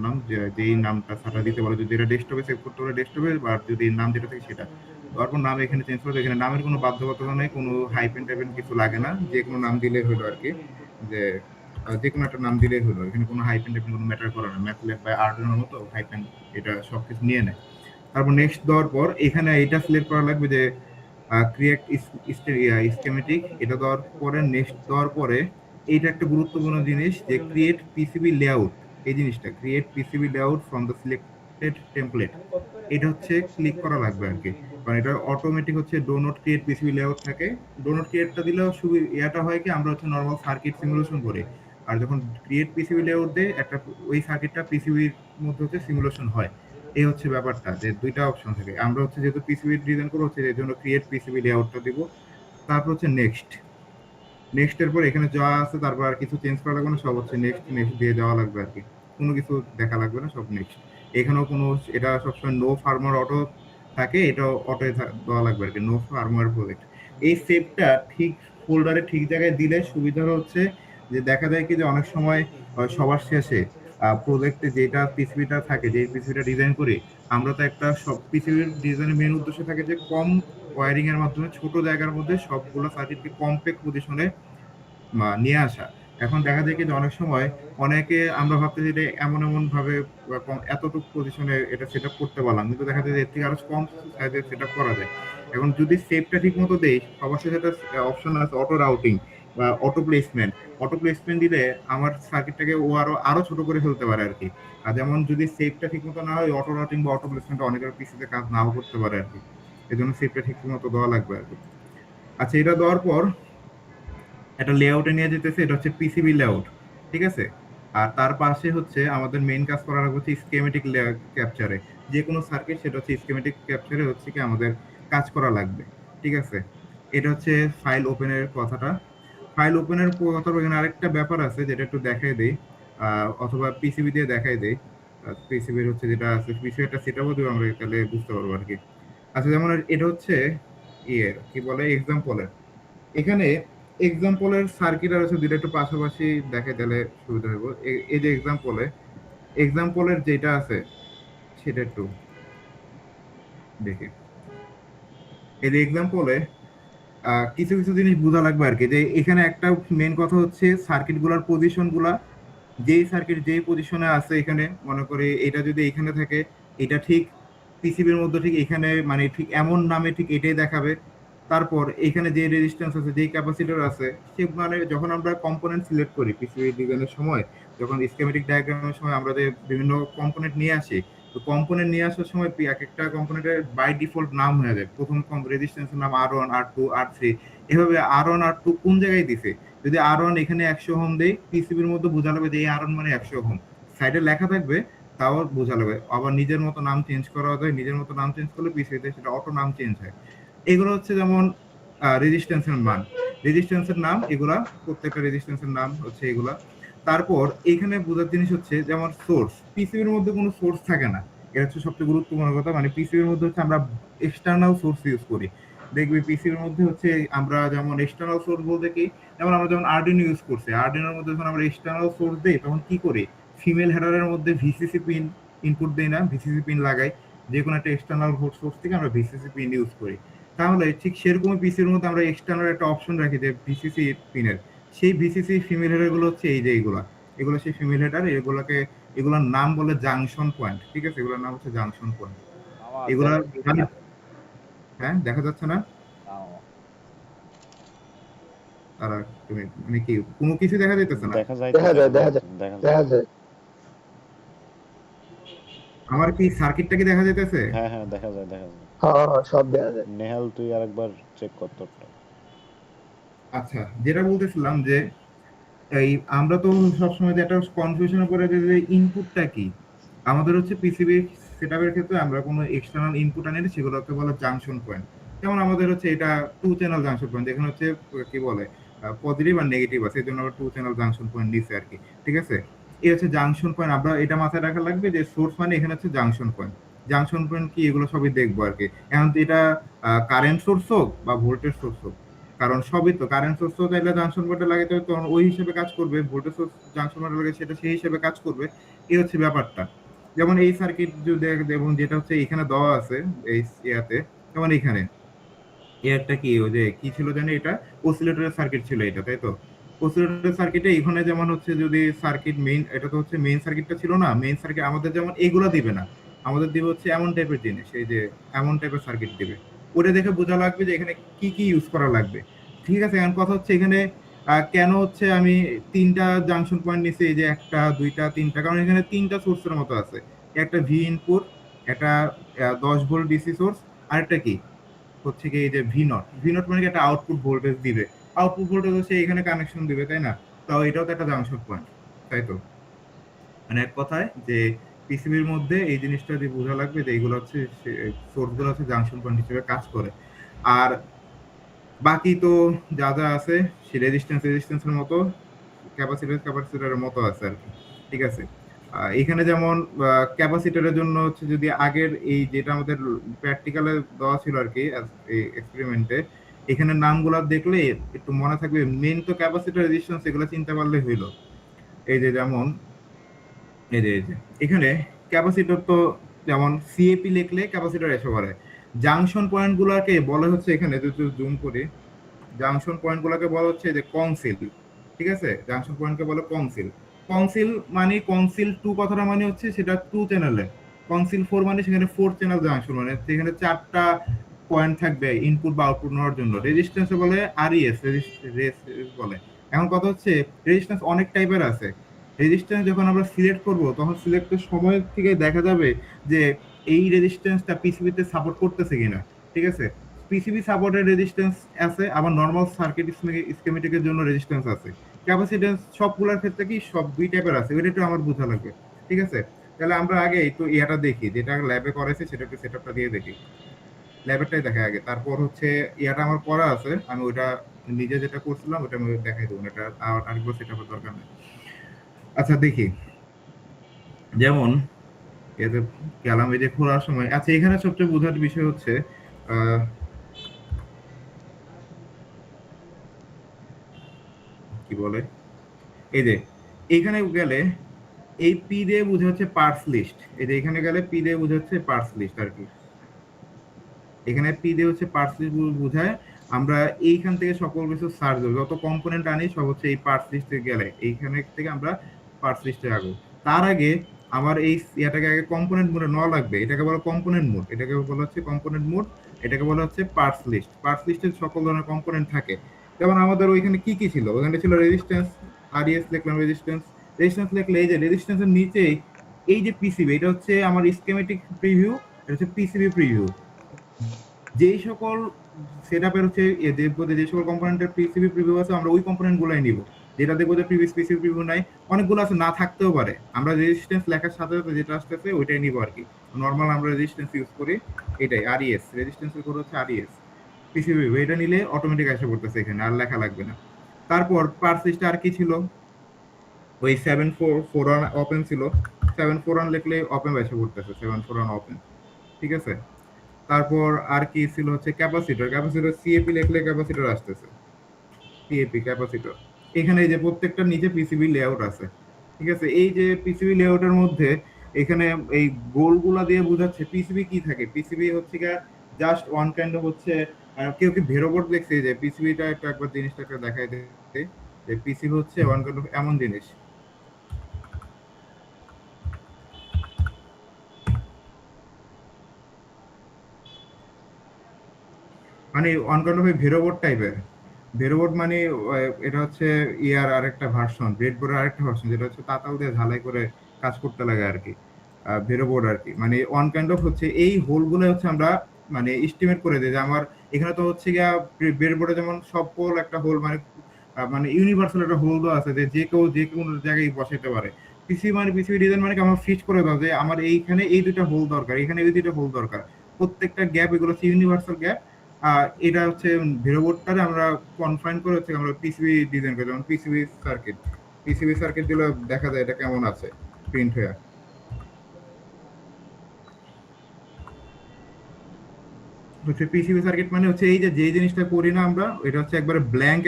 নাম, যেই নামটা স্যাররা দিতে বলে, যদি এটা ডেস্কটপে সেভ করতে বলে ডেস্কটপে, বা যদি নাম যেটা থাকে সেটা। তারপর নাম এখানে চেঞ্জ করে, এখানে নামের কোনো বাধ্যবাধকতা নেই, কোনো হাইফেন টাইফেন কিছু লাগে না, যে কোনো নাম দিলেই হলো আরকি। যে যে কোনো একটা নাম দিলেই হলো, এখানে কোনো হাইফেন টাইফেন কোনো ম্যাটার করে না। ম্যাথল্যাব বা আর্ডিনোর মতো হাইফেন এটা সবকিছু নিয়ে নেয়। তারপর নেক্সট দেওয়ার পর এখানে এটা সিলেক্ট করা লাগবে যে ক্রিয়েট স্কেমেটিক, এটা দেওয়ার পরে নেক্সট দেওয়ার পরে এইটা একটা গুরুত্বপূর্ণ জিনিস, যে ক্রিয়েট পিসিবি লেআউট। এই জিনিসটা create PCB layout from the selected template, এটা হচ্ছে ক্লিক করা লাগবে আর কি। কারণ এটা অটোমেটিক হচ্ছে do not create PCB layout থাকে। ডো নট ক্রিয়েটটা দিলেও ইয়াটা হয় কি, আমরা হচ্ছে নর্মাল সার্কিট সিমুলেশন করি, আর যখন ক্রিয়েট পিসিবি লেআউট দেয় একটা, ওই সার্কিটটা পিসিবির মধ্যে হচ্ছে সিমুলেশন হয়। এই হচ্ছে ব্যাপারটা, যে দুইটা অপশন থাকে। আমরা হচ্ছে যেহেতু পিসিবি ডিজাইন করবো, হচ্ছে এর জন্য ক্রিয়েট পিসিবি লেআউটটা দিব। তারপর হচ্ছে নেক্সট, নেক্সট এর পর এখানে যা আছে, তারপর আর কিছু চেঞ্জ করা লাগবে না, সব হচ্ছে নেক্সট নেক্সট দিয়ে যাওয়া লাগবে আর কি। কোনো কিছু দেখা লাগবে না, সব নেক্সট। এখানেও কোনো, এটা সবসময় নো ফার্মার অটো থাকে, এটা অটো দেওয়া লাগবে আর কি, নো ফার্মার প্রজেক্ট। এই সেভটা ঠিক ফোল্ডারে ঠিক জায়গায় দিলে সুবিধা হচ্ছে যে দেখা যায় কি, যে অনেক সময় সবার শেষে প্রজেক্টে যেটা পিসিবিটা থাকে, যে পিসিবিটা ডিজাইন করি আমরা, তো একটা সব পিসিবির ডিজাইনের মেন উদ্দেশ্য থাকে যে কম ওয়ারিং এর মাধ্যমে ছোট জায়গার মধ্যে সবগুলো সার্কিটকে কমপ্যাক্ট পজিশনে নিয়ে আসা। এখন দেখা যায় কি, যে অনেক সময় অনেকে আমরা ভাবতেছি যে এমন এমন ভাবে এতটুকু পজিশনে এটা সেট আপ করতে পারলাম, কিন্তু দেখা যায় যে এর থেকে আরো কম সাইজে সেট আপ করা যায়। এখন যদি সেভটা ঠিক মতো দেই, সবার সাথে একটা অপশন আছে অটো রাউটিং বা অটো প্লেসমেন্ট। অটো প্লেসমেন্ট দিলে আমার সার্কিটটাকে ও আরো আরো ছোট করে ফেলতে পারে আর কি। আর যেমন যদি সেভটা ঠিক মতো না হয়, অটো রাউটিং বা অটো প্লেসমেন্ট অনেকের পিসিতে কাজ নাও করতে পারে আর কি। এই জন্য সেভটা ঠিক মতো দেওয়া লাগবে আর কি। আচ্ছা, এটা দেওয়ার পর একটা লেআউটে নিয়ে যেতেছে, এটা হচ্ছে পিসিবি লেআউট, ঠিক আছে। আর তার পাশে হচ্ছে আমাদের মেইন কাজ করা হচ্ছে স্কেমেটিক ক্যাপচারে। যে কোনো সার্কিট, সেটা হচ্ছে স্কেমেটিক ক্যাপচারে হচ্ছে কি আমাদের কাজ করা লাগবে, ঠিক আছে। এটা হচ্ছে ফাইল ওপেনের কথাটা। ফাইল ওপেনের কথা, এখানে আরেকটা ব্যাপার আছে যেটা একটু দেখাই দেই, অথবা পিসিবি দিয়ে দেখাই দেই। পিসিবির হচ্ছে যেটা আছে, পিসিবি একটা সেটআপও দিব আমরা, তাহলে বুঝতে পারবো আর কি। আচ্ছা, যেমন এটা হচ্ছে ইয়ে কি বলে এক্সাম্পলের, এখানে এক্সাম্পলের সার্কিট আর হচ্ছে দুইটা একটু পাশাপাশি দেখে দিলে সুবিধা হইব। এই যে এক্সাম্পলে, এক্সাম্পলের যেটা আছে সেটা একটু দেখি। এই যে এক্সাম্পলে কিছু কিছু জিনিস বোঝা লাগবে আর কি, যে এখানে একটা মেন কথা হচ্ছে সার্কিট গুলার পজিশন গুলা, যেই সার্কিট যেই পজিশনে আছে, এখানে মনে করি এটা যদি এখানে থাকে, এটা ঠিক পিসিবির মধ্যে ঠিক এখানে, মানে ঠিক এমন নামে ঠিক এটাই দেখাবে। তারপর এখানে যে রেজিস্ট্যান্স আছে, যেই ক্যাপাসিটর আছে, সে মানে যখন আমরা কম্পোনেন্ট সিলেক্ট করি পিসিবি ডিজাইনের সময়, যখন স্কেমেটিক ডায়াগ্রামের সময় আমরা যে বিভিন্ন কম্পোনেন্ট নিয়ে আসি, তো কম্পোনেন্ট নিয়ে আসার সময় এক একটা কম্পোনেন্টের বাই ডিফল্ট নাম হয়ে যায়। প্রথম রেজিস্ট্যান্সের নাম R1, R2, R3, এভাবে R1 R2 কোন জায়গায় দিছে। যদি R1 এখানে 100 ওহম দেই, পিসিবির মধ্যে বোঝা যাবে যে এই R1 মানে 100 ওহম, সাইডে লেখা থাকবে, তাও বোঝা যাবে। আবার নিজের মতো নাম চেঞ্জ করা যায়, নিজের মতো নাম চেঞ্জ করলে পিসিবিতে সেটা অটো নাম চেঞ্জ হয়। এগুলো হচ্ছে যেমন রেজিস্ট্যান্সের মান, রেজিস্ট্যান্সের নাম, এগুলা প্রত্যেকটা রেজিস্ট্যান্সের নাম হচ্ছে এগুলা। তারপর এখানে বোঝার জিনিস হচ্ছে যেমন সোর্স, পিসিবির মধ্যে কোনো সোর্স থাকে না, এটা হচ্ছে সবচেয়ে গুরুত্বপূর্ণ কথা। মানে পিসিবির মধ্যে হচ্ছে আমরা এক্সটার্নাল সোর্স ইউজ করি। দেখবি পিসিবির মধ্যে হচ্ছে আমরা যেমন এক্সটার্নাল সোর্স বলতে কি, যেমন আমরা যেমন আর্ডিনো ইউজ করছি, আর্ডিনোর মধ্যে যখন আমরা এক্সটার্নাল সোর্স দিই, তখন কি করি, ফিমেল হেডারের মধ্যে ভিসিসি পিন ইনপুট দেই না, ভিসিসি পিন লাগাই। যে কোনো একটা এক্সটার্নাল সোর্স থেকে আমরা ভিসিসি পিন ইউজ করি। তাহলে ঠিক সেরকমই পিসির মধ্যে আমরা এক্সটার্নাল একটা অপশন রাখি, যে ভিসিসি পিনের, সেই ভিসিসি ফিমেল হেডার গুলো হচ্ছে এই যে এগুলা, এগুলো সেই ফিমেল হেডার। এগুলোকে, এগুলোর নাম বলে জাংশন পয়েন্ট, ঠিক আছে, এগুলোর নাম হচ্ছে জাংশন পয়েন্ট। আমার এগুলা দেখা কি মানে, হ্যাঁ দেখা যাচ্ছে না? না, আর তুমি মানে কি কোনো কিছু দেখা যাইতেছে না? দেখা দেখা যাইতেছে যায়, এখন দেখা যায়, দেখা যায়। দেখা যায়। আমার কি সার্কিটটা কি দেখা যাইতেছে? হ্যাঁ হ্যাঁ, দেখা যায় দেখা যায়। হ্যাঁ, হ্যাঁ, সব দেখা যায়। নেহাল, তুই আরেকবার চেক কর তোরটা। আচ্ছা, যেটা বলতেছিলাম যে এই আমরা তো সবসময় যে একটা কনফিউশন করে যে ইনপুটটা কি, আমাদের হচ্ছে পিসিবি সেটআপের ক্ষেত্রে আমরা কোনো এক্সটার্নাল ইনপুট আনি না, সেগুলোকে বলে জাংশন পয়েন্ট। যেমন আমাদের হচ্ছে এটা টু চ্যানেল জাংশন পয়েন্ট, এখানে হচ্ছে কি বলে পজিটিভ আর নেগেটিভ আছে, এই জন্য আমরা টু চ্যানেল জাংশন পয়েন্ট নিচ্ছি আর কি, ঠিক আছে। এই হচ্ছে জাংশন পয়েন্ট, আমরা এটা মাথায় রাখা লাগবে যে সোর্স মানে এখানে হচ্ছে জাংশন পয়েন্ট। জাংশন পয়েন্ট কি, এগুলো সবই দেখবো আর কি। এখন তো এটা কারেন্ট সোর্স হোক বা ভোল্টেজ সোর্স হোক, কারণ সবই তো কারেন্ট সোর্স তো চাইলে জাংশন বোর্ডে লাগাইতে হবে, তখন ওই হিসেবে কাজ করবে, ভোল্টেজ সোর্স জাংশন বোর্ডে লাগে সেটা সেই হিসেবে কাজ করবে। এই হচ্ছে ব্যাপারটা। যেমন এই সার্কিট যদি দেখুন, যেটা হচ্ছে এখানে দেওয়া আছে এই ইয়াতে, যেমন এখানে এয়ারটা কি ওই যে কি ছিল জানি, এটা অসিলেটরের সার্কিট ছিল এটা, তাই তো? অসিলেটরের সার্কিটে এখানে যেমন হচ্ছে যদি সার্কিট মেইন, এটা তো হচ্ছে মেইন সার্কিটটা ছিল না, মেইন সার্কিট আমাদের যেমন এইগুলো দিবে না, আমাদের দিবে হচ্ছে এমন টাইপের জিনিস, এই যে এমন টাইপের সার্কিট দিবে। ওটা দেখে বোঝা লাগবে যে এখানে কি কি ইউজ করা লাগবে। ঠিক আছে, এখন কথা হচ্ছে এখানে কেন হচ্ছে আমি তিনটা জাংশন পয়েন্ট নিছি, এই যে একটা দুইটা তিনটা, কারণ এখানে তিনটা সোর্সের মতো আছে। একটা ভি ইনপুট, একটা 10 ভোল্ট ডিসি সোর্স, আরেকটা কি হচ্ছে কি এই যে ভি নট মানে কি একটা আউটপুট ভোল্টেজ দিবে। আউটপুট ভোল্টেজ হচ্ছে এখানে কানেকশন দিবে, তাই না? তাও এটাও তো একটা জাংশন পয়েন্ট, তাই তো? মানে এক কথায় যে পিসিবির মধ্যে এই জিনিসটা দিয়ে বোঝা লাগবে যে এইগুলো হচ্ছে সোর্স গুলো হচ্ছে জাংশন পয়েন্ট হিসেবে কাজ করে। আর বাকি তো যা যা আছে সে রেজিস্ট্যান্সের মতো, ক্যাপাসিটরের মতো আছে আর কি। ঠিক আছে, এখানে যেমন ক্যাপাসিটরের জন্য হচ্ছে যদি আগের এই যেটা আমাদের প্র্যাকটিক্যালে দেওয়া ছিল আর কি এক্সপেরিমেন্টে, এখানে নামগুলো দেখলে একটু মনে থাকবে। মেন তো ক্যাপাসিটর রেজিস্ট্যান্স এগুলো চিন্তা করলে হইলো। এই যে যেমন এই যে এখানে ক্যাপাসিটর তো যেমন সিএপি লিখলে ক্যাপাসিটর এসে পড়ে। জাংশন পয়েন্ট গুলাকে বলা হচ্ছে, এখানে যদি জুম করি, জাংশন পয়েন্ট গুলাকে বলা হচ্ছে যে কনসিল। ঠিক আছে, জাংশন পয়েন্টকে বলে কনসিল। কনসিল মানে কনসিল টু কথাটা মানে হচ্ছে সেটা টু চ্যানেলে, কনসিল ফোর মানে সেখানে ফোর চ্যানেল জাংশন, মানে সেখানে চারটা পয়েন্ট থাকবে ইনপুট বা আউটপুট নেওয়ার জন্য। রেজিস্ট্যান্স বলে আরইএস বলে। এখন কথা হচ্ছে রেজিস্ট্যান্স অনেক টাইপের আছে। রেজিস্ট্যান্স যখন আমরা সিলেক্ট করব, তখন সিলেক্টের সময় থেকে দেখা যাবে যে এই রেজিস্ট্যান্সটা পিসিবিতে সাপোর্ট করতেছে কিনা। ঠিক আছে, পিসিবি সাপোর্টের রেজিস্ট্যান্স আছে, আবার নর্মাল সার্কিট স্কিমেটিকের জন্য রেজিস্ট্যান্স আছে। ক্যাপাসিট্যান্স সবগুলোর ক্ষেত্রে কি সব দুই টাইপের আছে, ওইটা একটু আমার বোঝা লাগবে। ঠিক আছে, তাহলে আমরা আগে একটু ইয়াটা দেখি, যেটা ল্যাবে করেছে সেটা একটু সেটআপটা দিয়ে দেখি। ল্যাবেরটাই দেখে আগে, তারপর হচ্ছে ইয়াটা আমার করা আছে, আমি ওইটা নিজে যেটা করছিলাম ওটা আমি দেখাই দেবো, এটা আর আরেকবার সেটআপের দরকার নেই। আচ্ছা দেখি, যেমন এতে গেলাম এই যে খোলার সময়। আচ্ছা এখানে সবচেয়ে বোঝার বিষয় হচ্ছে আহ কি বলে, এই যে এইখানে গেলে এই পি দিয়ে বোঝা হচ্ছে পার্টস লিস্ট। এই যে এখানে গেলে পি দিয়ে বোঝা হচ্ছে পার্টস লিস্ট আর কি। এখানে পি দিয়ে হচ্ছে পার্টস লিস্ট বোঝায়। আমরা এইখান থেকে সকল কিছু সার্চ দেবো, যত কম্পোনেন্ট আনি সব হচ্ছে এই পার্টস লিস্টে গেলে, এইখানে থেকে আমরা পার্টস লিস্টে আগে। তার আগে আমার এই এটাকে আগে কম্পোনেন্ট মোডে নেওয়া লাগবে, এটাকে বলা কম্পোনেন্ট মোড, এটাকে বলা হচ্ছে কম্পোনেন্ট মোড, এটাকে বলা হচ্ছে পার্টস লিস্ট। পার্টস লিস্টে সকল ধরনের কম্পোনেন্ট থাকে। যেমন আমাদের ওইখানে কি কি ছিল, ওখানে ছিল রেজিস্ট্যান্স, আরইএস লিখলাম রেজিস্ট্যান্স। রেজিস্ট্যান্স লিখলে এই যে রেজিস্ট্যান্সের নিচে এই যে পিসিবি, এটা হচ্ছে আমার স্কেমেটিক প্রিভিউ, এটা হচ্ছে পিসিবি প্রিভিউ। যেই সকল সেটআপের হচ্ছে দেখবো যে সকল কম্পোনেন্টের পিসিবি প্রিভিউ আছে, আমরা ওই কম্পোনেন্ট গুলাই নিব। যেটা দেখবো যে প্রিভিয়াস পিসিবি প্রিভিউ নাই, অনেকগুলো আছে না থাকতেও পারে, আমরা রেজিস্ট্যান্স লেখার সাথে সাথে যেটা আসতেছে ওইটাই নিব আর কি। নর্মাল আমরা রেজিস্ট্যান্স ইউজ করি, এটাই আরইএস, রেজিস্ট্যান্সের কোড হচ্ছে আরইএস। পিসিবি এটা নিলে অটোমেটিক এসে পড়তেছে, এখানে আর লেখা লাগবে না। তারপর পার্স লিস্টে আর কি ছিল, ওই 741 ওপেন ছিল, 741 লিখলে ওপেন এসে পড়তেছে, 741 ওপেন। ঠিক আছে, তারপর আর কি ছিল হচ্ছে ক্যাপাসিটর, ক্যাপাসিটর সিএপি লিখলে ক্যাপাসিটর আসতেছে, সিএপি ক্যাপাসিটর। এখানে এই যে প্রত্যেকটা নিচে পিসিবি লেআউট আছে। ঠিক আছে, এই যে পিসিবি লেআউটের মধ্যে এখানে এই গোলগুলা দিয়ে বোঝাচ্ছে পিসিবি কি থাকে। পিসিবি হচ্ছে গিয়া জাস্ট ওয়ান কাইন্ড অফ হচ্ছে, কেউ কি ভেরোবোর্ড দেখছে যে পিসিবিটা একটা একবার জিনিসটাকে দেখাই দিতে, যে পিসিবি হচ্ছে ওয়ান কাইন্ড অফ এমন জিনিস, মানে ওয়ান কাইন্ড অফ ভেরোবোর্ড টাইপের। ভেরোবোর্ড মানে এটা হচ্ছে ইয়ার আরেকটা ভার্সন, ব্রেডবোর্ডের আরেকটা ভার্সন, যেটা হচ্ছে তাতাল দিয়ে ঝালাই করে কাজ করতে লাগে আর কি। ভেরোবোর্ড আর কি, মানে ওয়ান কাইন্ড অফ হচ্ছে এই হোলগুলো হচ্ছে আমরা মানে এস্টিমেট করে দিই যে আমার এখানে তো হচ্ছে গিয়া ব্রেডবোর্ডে যেমন সব হোল একটা হোল, মানে মানে ইউনিভার্সাল একটা হোল দেওয়া আছে, যে যে কেউ যে কোনো জায়গায় বসাইতে পারে। পিসি মানে পিসিবি ডিজাইন মানে কি আমার ফিক্স করে দাও যে আমার এইখানে এই দুইটা হোল দরকার, এখানে এই দুইটা হোল দরকার, প্রত্যেকটা গ্যাপ এগুলো হচ্ছে ইউনিভার্সাল গ্যাপ। এটা হচ্ছে ভেরোবোর্ডটারে আমরা কনফাইন করে হচ্ছে আমরা পিসিবি ডিজাইন করি, যেমন পিসিবি সার্কিট দিলে দেখা যায় এটা কেমন আছে প্রিন্ট হয়ে। হচ্ছে পিসিবি সার্কিট মানে হচ্ছে এই যে যে জিনিসটা করি না আমরা, এটা হচ্ছে একবারে ব্ল্যাঙ্ক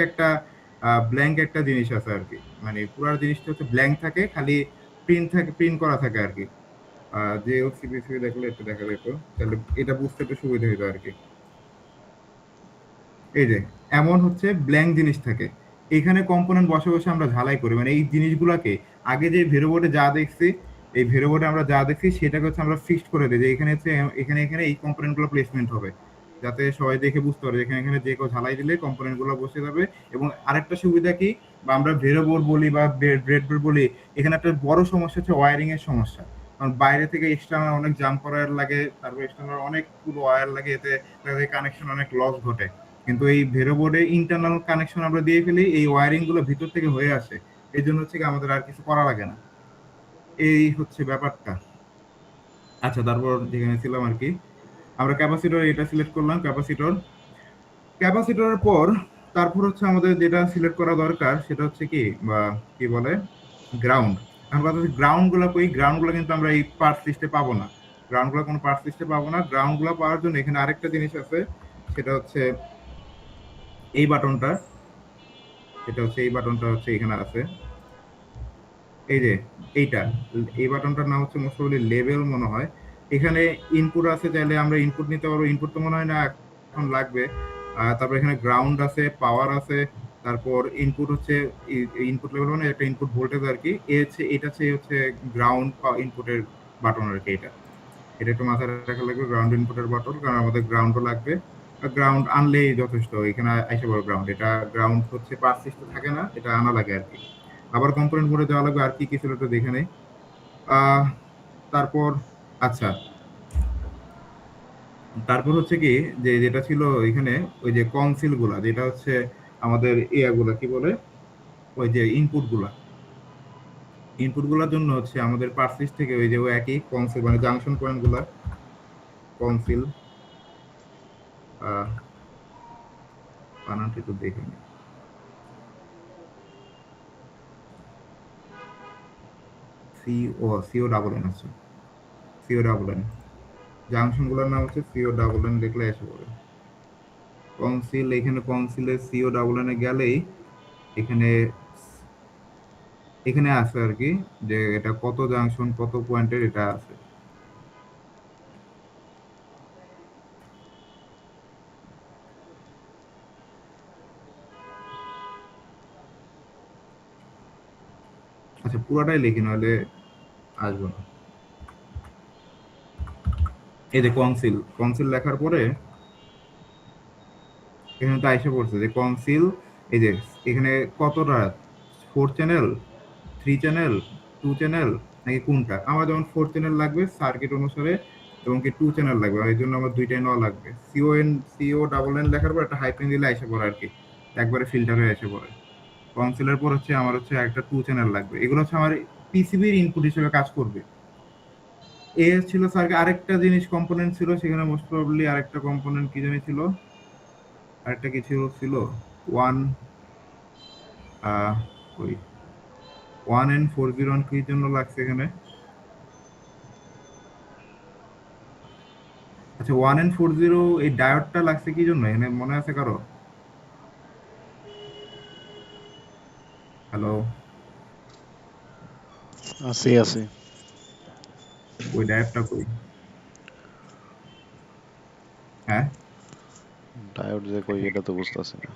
একটা জিনিস আছে আর কি। মানে পুরো জিনিসটা হচ্ছে ব্ল্যাঙ্ক থাকে, খালি প্রিন্ট করা থাকে আর কি। যে সিবিসিবি দেখলে একটু দেখা যেত, তাহলে এটা বুঝতে একটু সুবিধা হতো আর কি। এই যে এমন হচ্ছে ব্ল্যাঙ্ক জিনিস থাকে, এখানে কম্পোনেন্ট বসে বসে আমরা ঝালাই করি, মানে এই জিনিসগুলোকে আগে যে ভেরোবোর্ডে যা দেখছি, এই ভেরোবোর্ডে আমরা যা দেখছি সেটাকে হচ্ছে আমরা ফিক্সড করে দিই যে এখানে হচ্ছে এখানে এখানে এই কম্পোনেন্টগুলো প্লেসমেন্ট হবে, যাতে সবাই দেখে বুঝতে পারে এখানে এখানে যে কেউ ঝালাই দিলে কম্পোনেন্টগুলো বসে যাবে। এবং আরেকটা সুবিধা কি, বা আমরা ভেরোবোর্ড বলি বা ব্রেডবোর্ড বলি, এখানে একটা বড় সমস্যা হচ্ছে ওয়ারিং এর সমস্যা। কারণ বাইরে থেকে এক্সটার্নাল অনেক জাম্প ওয়্যার লাগে, তারপর এক্সটার্নাল অনেক পুরো ওয়্যার লাগে, এতে কানেকশন অনেক লস ঘটে। কিন্তু এই ভেরো বোর্ডে ইন্টারনাল কানেকশন আমরা দিয়ে ফেলি, এই ওয়্যারিং গুলো ভিতর থেকে হয়ে আসে, এই জন্য হচ্ছে কি আমাদের আর কিছু করা লাগে না। এই হচ্ছে ব্যাপারটা। আচ্ছা, তারপর যেখানে ছিলাম আর কি, আমরা ক্যাপাসিটর এটা সিলেক্ট করলাম, ক্যাপাসিটরের পর তারপর হচ্ছে আমাদের যেটা সিলেক্ট করা দরকার সেটা হচ্ছে কি, বা কি বলে, গ্রাউন্ড। এখন কথা হচ্ছে গ্রাউন্ড গুলো কই, গ্রাউন্ড গুলো কিন্তু আমরা এই পার্টস লিস্টে পাবো না, গ্রাউন্ড গুলো কোনো পার্টস লিস্টে পাবো না। গ্রাউন্ড গুলো পাওয়ার জন্য এখানে আরেকটা জিনিস আছে, সেটা হচ্ছে এই বাটনটা, এটা হচ্ছে এই বাটনটা হচ্ছে এখানে আছে। এই যে এইটা, এই বাটনটার নাম হচ্ছে মোস্ট প্রবাবলি লেভেল মনে হয়। এখানে ইনপুট আছে, চাইলে আমরা ইনপুট নিতে পারবো, ইনপুট তো মনে হয় না এখন লাগবে। তারপর এখানে গ্রাউন্ড আছে, পাওয়ার আছে, তারপর ইনপুট হচ্ছে ইনপুট লেভেল মানে একটা ইনপুট ভোল্টেজ আর কি। এটা হচ্ছে গ্রাউন্ড ইনপুটের বাটন আর কি। এটা এটা একটু মাথায় রাখা লাগবে, গ্রাউন্ড ইনপুটের বাটন, কারণ আমাদের গ্রাউন্ডও লাগবে। গ্রাউন্ড আনলেই যথেষ্ট, এখানে আইসে বড় গ্রাউন্ড, এটা গ্রাউন্ড হচ্ছে পাঁচ সিস্টেম থাকে না, এটা আনা লাগে আর কি। আবার কম্পোনেন্ট মোডে দেওয়া লাগবে, আর কি কি ছিল একটু দেখে নেই। আহ, তারপর আচ্ছা, তারপর হচ্ছে কি, যে যেটা ছিল এখানে, ওই যে কনসিল গুলা, যেটা হচ্ছে আমাদের ইয়াগুলা কি বলে, ওই যে ইনপুট গুলার জন্য হচ্ছে আমাদের পার্সিস থেকে ওই যে ওই একই কনসিল মানে জাংশন পয়েন্ট গুলা, কনসিল, বানানটা একটু দেখে নিই। সিও ডাবল এন আছে, সিও ডাবল এন, জাংশন গুলোর নাম হচ্ছে সিও ডাবল এন, দেখলে এসে পড়ে কনসিল। এখানে কনসিলে সিও ডাবল এন এ গেলেই এখানে এখানে আছে আর কি, যে এটা কত জাংশন কত পয়েন্টের এটা আছে। আচ্ছা, পুরাটাই লিখি নাহলে আসবো না। এই যে কনসিল লেখার পরে এখানে তো আইসা পড়ছে যে কনসিল, এই যে এখানে কতটা, 4 চ্যানেল, 3 চ্যানেল, 2 চ্যানেল, নাকি কোনটা। আমার যেমন 4 চ্যানেল লাগবে সার্কিট অনুসারে, এবং কি 2 চ্যানেল লাগবে, এই জন্য আমার দুইটাই নেওয়া লাগবে। সিও ডাবল এন লেখার পর একটা হাইফেন দিলে আইসা পড়ে আর কি, একবারে ফিল্টার হয়ে এসে পড়ে। কনসিলের পর হচ্ছে আমার হচ্ছে একটা 2 চ্যানেল লাগবে, এগুলো হচ্ছে আমার পিসিবির ইনপুট হিসেবে কাজ করবে। এ ছিল স্যার আরেকটা জিনিস কম্পোনেন্ট ছিল, সেখানে মোস্ট প্রবাবলি আরেকটা কম্পোনেন্ট কি জানি ছিল, আরেকটা কিছু ছিল ওয়ান, ওই 1N401 কি জন্য লাগছে এখানে। আচ্ছা, 1N40 এই ডায়োডটা লাগছে কি জন্য এখানে, মনে আছে কারো? হ্যালো, আছি আছি। ওই ডায়োডটা কই? হ্যাঁ, ডায়োড যে কই এটা তো বুঝতেছি না।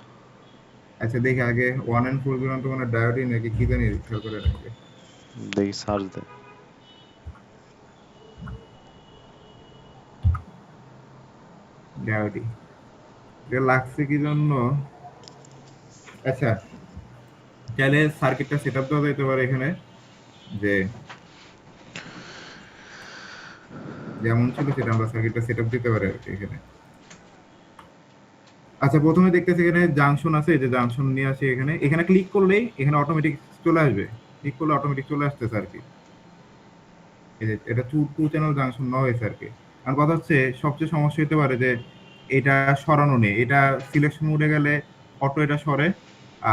আচ্ছা দেখি আগে 1N40 তো মানে ডায়োডই নাকি কি জানি, খেয়াল করে রাখবে। দেখি সার্চ দে। ডায়োডই এটা লাগছে কি জন্য। আচ্ছা, চাইলে সার্কিটটা সেট আপ দেওয়া যেতে পারে এখানে, যে যেমন ছিল সেটা আমরা সার্কিটটা সেট আপ দিতে পারি আর কি এখানে। আচ্ছা, প্রথমে দেখতেছি এখানে জাংশন আছে, এই যে জাংশন নিয়ে আসি এখানে, এখানে ক্লিক করলেই এখানে অটোমেটিক চলে আসবে, ক্লিক করলে অটোমেটিক চলে আসতেছে আর কি। এই যে এটা টু চ্যানেল জাংশন নেওয়া হয়েছে আর কি। আর কথা হচ্ছে সবচেয়ে সমস্যা হতে পারে যে এটা সরানো নেই, এটা সিলেকশন মোডে গেলে অটো এটা সরে।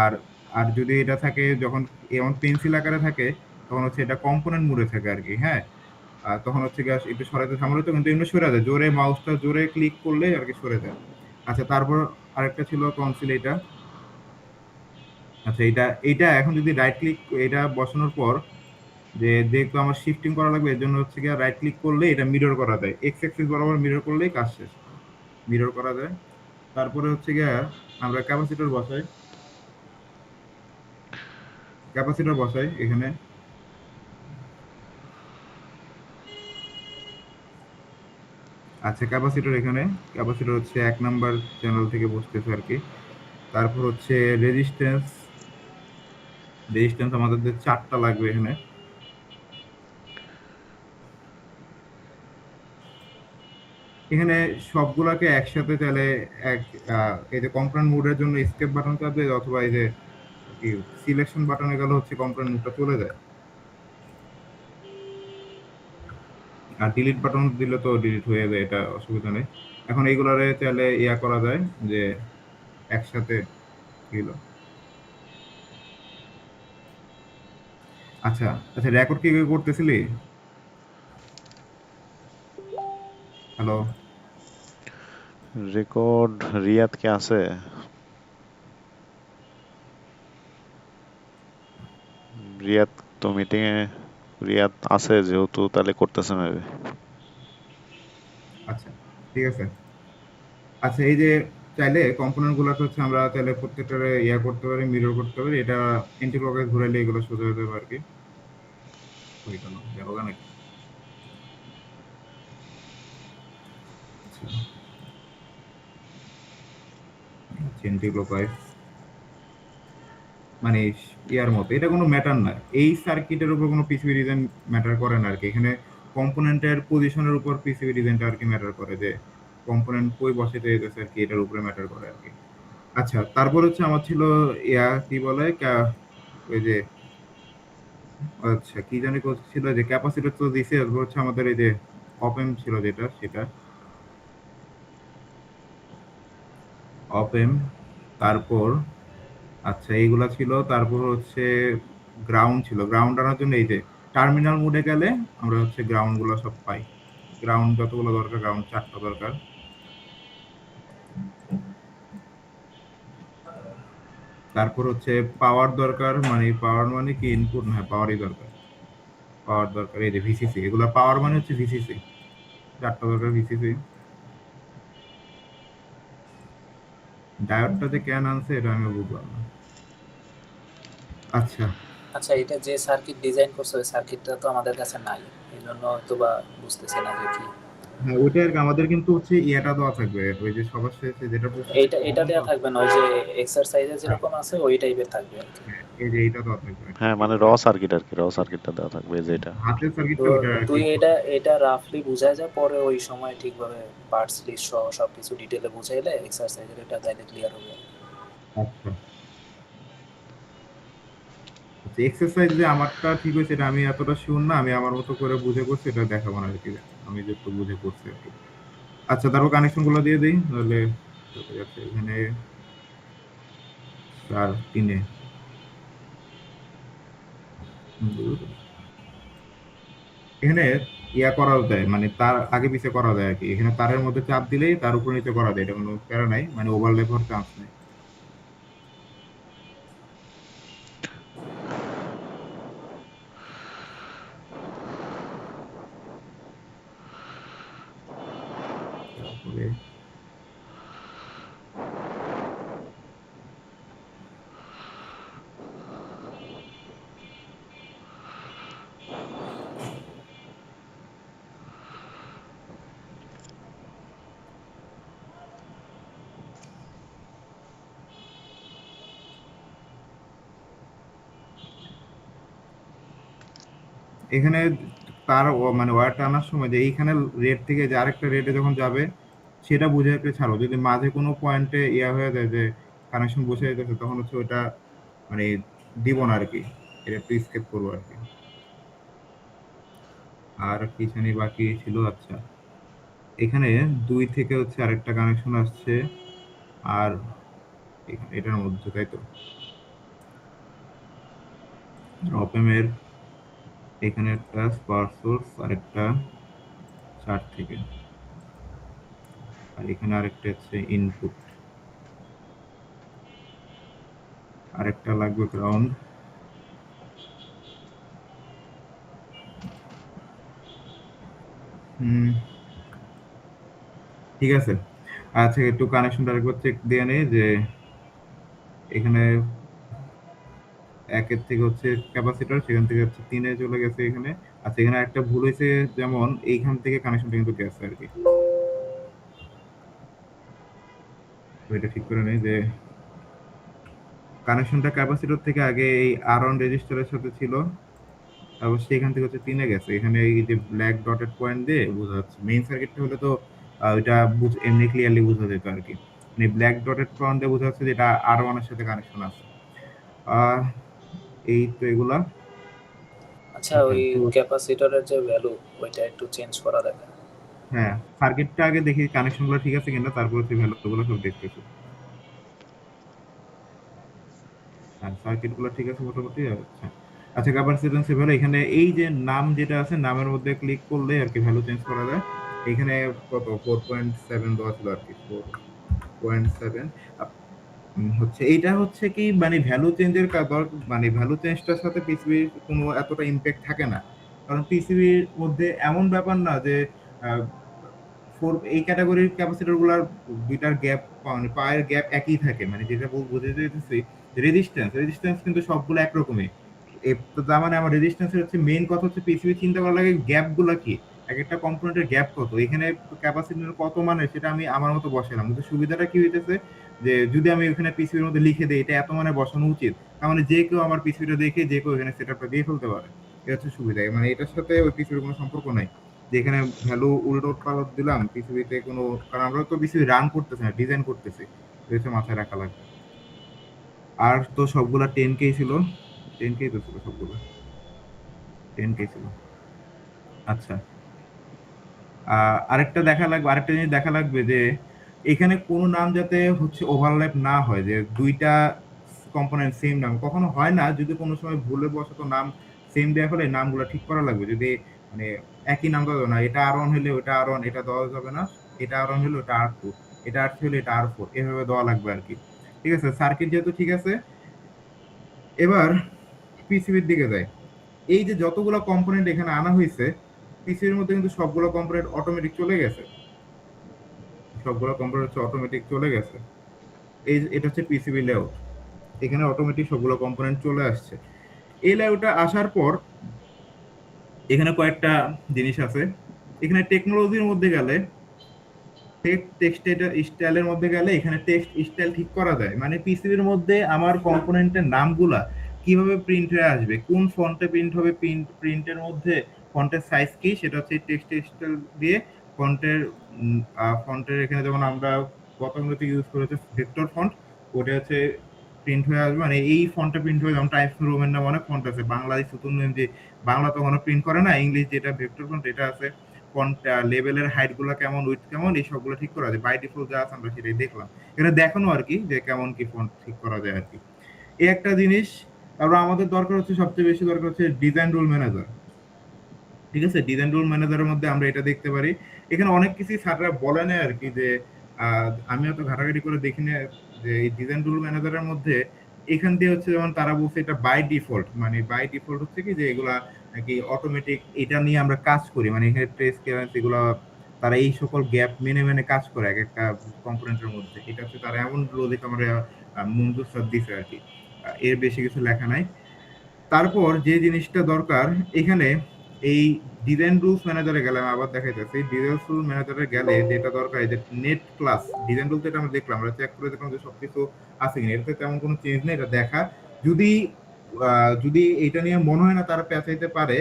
আর আর যদি এটা থাকে যখন এমন পেন্সিল আকারে থাকে, তখন হচ্ছে এটা কম্পোনেন্ট মোডে থাকে আর কি। হ্যাঁ, আর তখন হচ্ছে গিয়ে একটু সরাতে ঝামেলা হতো, কিন্তু এমনি সরে যায়, জোরে মাউসটা জোরে ক্লিক করলে আর কি সরে যায়। আচ্ছা, তারপর আরেকটা ছিল টনসিল এটা। আচ্ছা, এইটা এখন যদি রাইট ক্লিক এটা বসানোর পর যে যেহেতু আমার শিফটিং করা লাগবে, এর জন্য হচ্ছে গিয়ে রাইট ক্লিক করলে এটা মিরর করা যায়, এক্স অ্যাক্সিস বরাবর মিরর করলেই কাজ শেষ, মিরর করা যায়। তারপরে হচ্ছে গিয়ে আমরা ক্যাপাসিটর বসাই এখানে। আচ্ছা, ক্যাপাসিটর হচ্ছে 1 নাম্বার চ্যানেল থেকে বসতেছে আর কি। তারপর হচ্ছে রেজিস্ট্যান্স রেজিস্ট্যান্স আমাদের 4টা লাগবে এখানে। এখানে সবগুলাকে একসাথে চাইলে এক এই যে কম্পোনেন্ট মোডের জন্য এসকেপ বাটন চাপবে, অথবা এই যে সিলেকশন বাটনে গেলে হচ্ছে কম্পোনেন্ট মোডটা চলে যায়। আর ডিলিট বাটন দিলে তো ডিলিট হয়ে যায়, এটা অসুবিধা নেই। এখন এইগুলারে চাইলে ইয়া করা যায় যে একসাথে গেল। আচ্ছা আচ্ছা, রেকর্ড কি করতেছিলি? হ্যালো? রেকর্ড রিয়াদ কে আছে? রিয়াদ তো মিটিং এ, রিয়াদ আছে যেহেতু তাহলে করতেছে মেবি। আচ্ছা, ঠিক আছে। আচ্ছা, এই যে চাইলে কম্পোনেন্ট গুলাকে হচ্ছে আমরা চাইলে প্রত্যেকটারে ইয়া করতে পারি, মিরর করতে পারি। এটা এন্টি ক্লকওয়াইজ ঘুরাইলে এগুলো সোজা হয়ে যাবে আর কি। ওই কেন গেল নাকি? আচ্ছা, এন্টি ক্লকওয়াইজ মানে ইয়ার মতো, এটা কোনো ম্যাটার না, এই সার্কিটের উপর কোনো পিসিবি ডিজাইন ম্যাটার করে না আর কি। এখানে কম্পোনেন্টের পজিশনের উপর পিসিবি ডিজাইনটা আর কি ম্যাটার করে, যে কম্পোনেন্ট কই বসাতে যেতেছে আর কি, এটার উপরে ম্যাটার করে আর কি। আচ্ছা, তারপর হচ্ছে আমার ছিল ইয়া কি বলে ওই যে, আচ্ছা কি জানি ছিল যে ক্যাপাসিটর তো দিছে, এরপর হচ্ছে আমাদের এই যে অপেম ছিল যেটা, সেটা অপেম। তারপর আচ্ছা এইগুলা ছিল, তারপর হচ্ছে গ্রাউন্ড ছিল, গ্রাউন্ড আনার জন্য এই যে টার্মিনাল মোডে গেলে আমরা হচ্ছে গ্রাউন্ড গুলো সব পাই। গ্রাউন্ড যতগুলো দরকার, গ্রাউন্ড 4টা দরকার। তারপর হচ্ছে পাওয়ার দরকার, মানে পাওয়ার মানে কি ইনপুট না, পাওয়ারই দরকার। পাওয়ার দরকার, এই যে ভিসিসি, এগুলা পাওয়ার মানে হচ্ছে ভিসিসি, 4টা দরকার ভিসিসি। ডায়োডটা যে কেন আনছে এটা আমি বুঝলাম না। আচ্ছা, আচ্ছা, এটা যে সার্কিট ডিজাইন করছে ওই সার্কিটটা তো আমাদের কাছে নাই, এই জন্য হয়তো বা বুঝতেছি না যে কি। হ্যাঁ ওইটা আর কি, আমাদের কিন্তু হচ্ছে ইয়েটা দেওয়া থাকবে, ওই যে সবার শেষে যেটা বলছে এইটা এটা দেওয়া থাকবে না, ওই যে এক্সারসাইজে হ্যাঁ, যেরকম আছে ওই টাইপের থাকবে আর কি। হ্যাঁ, এই যে এইটা দেওয়া থাকবে আর কি, হ্যাঁ মানে র সার্কিট আর কি, র সার্কিটটা দেওয়া থাকবে এই যে এটা। হাতের তো সার্কিটটা ওইটা আর কি। তুই এটা এটা রাফলি বুঝাই যা, পরে ওই সময় ঠিকভাবে পার্টস লিস্ট সহ সবকিছু ডিটেলে বুঝাইলে এক্সারসাইজের এটা তাইলে ক্লিয়ার হবে। আচ্ছা আচ্ছা, এক্সারসাইজ যে আমারটা ঠিক হয়েছে এটা আমি এতটা শিওর না, আমি আমার মতো করে বুঝে করছি, এটা দেখাবো না আর কি, আমি যেটুকু বুঝে করছি আর কি। আচ্ছা, তারপর কানেকশন গুলো দিয়ে দিই তাহলে চলে যাচ্ছে এখানে 4 3-এ। এখানে ইয়া করা যায়, মানে তার আগে পিছে করা যায় আর কি, এখানে তারের মধ্যে চাপ দিলেই তার উপর নিচে করা যায়, এটা কোনো প্যারা নাই, মানে ওভারল্যাপ হওয়ার চান্স নেই। তারপরে এখানে তার মানে ওয়্যারটা আনার সময় যে এইখানে রেড থেকে যে আরেকটা রেডে যখন যাবে, সেটা বুঝে একটা ছাড়ো, যদি মাঝে কোনো পয়েন্টে ইয়া হয়ে যায় যে কানেকশন বসে যেতেছে, তখন হচ্ছে ওটা মানে দিব না আর কি, এটা একটু স্কেপ করবো আর কি। আর কি জানি বাকি ছিল। আচ্ছা, এখানে 2 থেকে হচ্ছে আরেকটা কানেকশন আসছে, আর এটার মধ্যে, তাই তো, অপেমের এখানে একটা পাওয়ার সোর্স আর একটা 4 থেকে, আর এখানে আরেকটা হচ্ছে ইনপুট, আরেকটা লাগবে গ্রাউন্ড। হুম, ঠিক আছে। আচ্ছা, একটু কানেকশনটা আরেকবার চেক দিয়ে নেই যে এখানে একের থেকে হচ্ছে ক্যাপাসিটর, সেখান থেকে হচ্ছে 3 এ চলে গেছে এখানে। আচ্ছা, এখানে একটা ভুল হয়েছে, যেমন এইখান থেকে কানেকশনটা কিন্তু গেছে আর কি। তো এটা ঠিক করে নেই যে কানেকশনটা ক্যাপাসিটর থেকে আগে এই আর1 রেজিস্টারের সাথে ছিল, তারপর সেখান থেকে হচ্ছে 3 এ গেছে। এখানে এই যে ব্ল্যাক ডটেড পয়েন্ট দিয়ে বোঝা যাচ্ছে। মেইন সার্কিটটা হলে তো ওইটা এমনি ক্লিয়ারলি বোঝা যেত আর কি। মানে ব্ল্যাক ডটেড পয়েন্ট দিয়ে বোঝা যাচ্ছে যে এটা আর1 এর সাথে কানেকশন আছে। আহ এই তো এগুলা। আচ্ছা, আচ্ছা, ওই তো ক্যাপাসিটরের যে ভ্যালু ওইটা একটু চেঞ্জ করা দেখা। হ্যাঁ, সার্কিটটা আগে দেখি কানেকশন গুলো ঠিক আছে কিনা, তারপর হচ্ছে ভ্যালু গুলো সব দেখতেছি। হ্যাঁ, সার্কিট গুলো ঠিক আছে মোটামুটি। আচ্ছা আচ্ছা, ক্যাপাসিট্যান্স ভ্যালু এখানে এই যে নাম যেটা আছে, নামের মধ্যে ক্লিক করলে আর কি ভ্যালু চেঞ্জ করা যায়। এখানে কত 4.7 দেওয়া ছিল আর কি, 4.7 হচ্ছে। এইটা হচ্ছে কি মানে ভ্যালু চেঞ্জের মানে ভ্যালু চেঞ্জটার সাথে পিসিবির কোনো এতটা ইম্প্যাক্ট থাকে না, কারণ পিসিবির মধ্যে এমন ব্যাপার না যে এই ক্যাটাগরির ক্যাপাসিটর গুলার দুইটার গ্যাপ, মানে পায়ের গ্যাপ একই থাকে। মানে যেটা বুঝতে চাইতেছি, রেজিস্ট্যান্স কিন্তু সবগুলো একরকমই। তো তার মানে আমার রেজিস্ট্যান্সের হচ্ছে মেইন কথা হচ্ছে পিসিবি চিন্তা করা লাগে গ্যাপ গুলা কি, এক একটা কম্পোনেন্টের গ্যাপ কত, এখানে ক্যাপাসিটর কত মানে সেটা আমি আমার মতো বসালাম। কিন্তু সুবিধাটা কি হইতেছে যে যদি আমি ওখানে পিসিবির মধ্যে লিখে দিই এটা এত মানে বসানো উচিত, তার মানে যে কেউ আমার পিসিবিটা দেখে যে কেউ এখানে সেটআপটা দিয়ে ফেলতে পারে। এটা হচ্ছে সুবিধা। মানে এটার সাথে ওই পিসিবির কোনো সম্পর্ক নাই যেখানে ভ্যালু উল্টো পালট দিলাম পৃথিবীতে কোনো, কারণ আমরা তো পৃথিবী রান করতেছি না, ডিজাইন করতেছি। তো এটা মাথায় রাখা লাগবে। আর তো সবগুলা 10K ছিল, 10K তো ছিল সবগুলো, 10K ছিল। আচ্ছা, আরেকটা জিনিস দেখা লাগবে যে এখানে কোনো নাম যাতে হচ্ছে ওভারল্যাপ না হয়, যে দুইটা কম্পোনেন্ট সেম নাম কখনো হয় না। যদি কোনো সময় ভুলে বশত নাম সেম দেওয়া হলে নামগুলো ঠিক করা লাগবে। যদি মানে একই নাম দেওয়া যাবে না, এটা আর1 হলে ওটা আর1 এটা দেওয়া যাবে না, এটা আর1 হলে ওটা আর2, এটা আর3 হলে এটা আর4, এভাবে দেওয়া লাগবে আর কি। ঠিক আছে, সার্কিট যেহেতু ঠিক আছে, এবার পিসিবির দিকে যায়। এই যে যতগুলো কম্পোনেন্ট এখানে আনা হয়েছে, পিসিবির মধ্যে কিন্তু সবগুলো কম্পোনেন্ট অটোমেটিক চলে গেছে, সবগুলো কম্পোনেন্ট হচ্ছে অটোমেটিক চলে গেছে। এটা হচ্ছে পিসিবি লেআউট, এখানে অটোমেটিক সবগুলো কম্পোনেন্ট চলে আসছে। এই লেআউটটা আসার পর এখানে কয়েকটা জিনিস আছে। এখানে টেকনোলজির মধ্যে গেলে, টেক্সট স্টাইলের মধ্যে গেলে এখানে টেক্সট স্টাইল ঠিক করা যায়। মানে পিসিবির মধ্যে আমার কম্পোনেন্টের নামগুলা কিভাবে প্রিন্ট হয়ে আসবে, কোন ফন্টে প্রিন্ট হবে, প্রিন্টের মধ্যে ফন্টের সাইজ কি, সেটা হচ্ছে টেক্সট স্টাইল দিয়ে ফন্টের ফন্টের এখানে যেমন আমরা গতানুগতিক ইউজ করেছে ভেক্টর ফন্ট, ওটা হচ্ছে প্রিন্ট হয়ে আসবে। মানে এই ফন্টে প্রিন্ট হয়ে, যেমন টাইমস নিউ রোমান নামে অনেক ফন্ট আছে, বাংলাদেশ নতুন যে বাংলা তো কোনো প্রিন্ট করে না, ইংলিশ যেটা ভেক্টর ফন্ট এটা আছে। ফন্ট লেভেলের হাইট গুলো কেমন, উইথ কেমন, এই সবগুলো ঠিক করা যায়। বাই ডিফল্ট যা আছে আমরা সেটাই দেখলাম, এটা দেখানো আর কি যে কেমন কি ফন্ট ঠিক করা যায় আর কি। এই একটা জিনিস। তারপর আমাদের দরকার হচ্ছে, সবচেয়ে বেশি দরকার হচ্ছে ডিজাইন রুল ম্যানেজার। ঠিক আছে, ডিজাইন রুল ম্যানেজারের মধ্যে আমরা এটা দেখতে পারি। এখানে অনেক কিছুই স্যাররা বলে না আর কি, যে আমি অত ঘাটাঘাটি করে দেখি না যে এই ডিজাইন রুল ম্যানেজারের মধ্যে এখান দিয়ে হচ্ছে, যেমন তারা বলছে এটা বাই ডিফল্ট, মানে বাই ডিফল্ট হচ্ছে কি যে এগুলা নাকি অটোমেটিক এটা নিয়ে আমরা কাজ করি, মানে এখানে ট্রেস ক্লিয়ারেন্স এগুলো তারা এই সকল গ্যাপ মেনে মেনে কাজ করে এক একটা কম্পোনেন্টের মধ্যে। এটা হচ্ছে তারা এমন লজিক আমরা মঞ্জুর স্যার দিছে আর কি। এর বেশি কিছু লেখা নাই। তারপর যে জিনিসটা দরকার এখানে, এই ডিজাইন রুলস ম্যানেজারে গেলে আমি আবার দেখাইতেছি, ডিজাইন রুল ম্যানেজারে গেলে যেটা দরকার, এই যে নেট ক্লাস ডিজাইন রুল, এটা আমরা দেখলাম, আমরা চেক করে দেখলাম যে সবকিছু আছে কিনা, এটাতে তেমন কোনো চেঞ্জ নেই, এটা দেখা। যদি যদি এটা নিয়ে মনে হয় না তারা পেঁচাইতে পারে,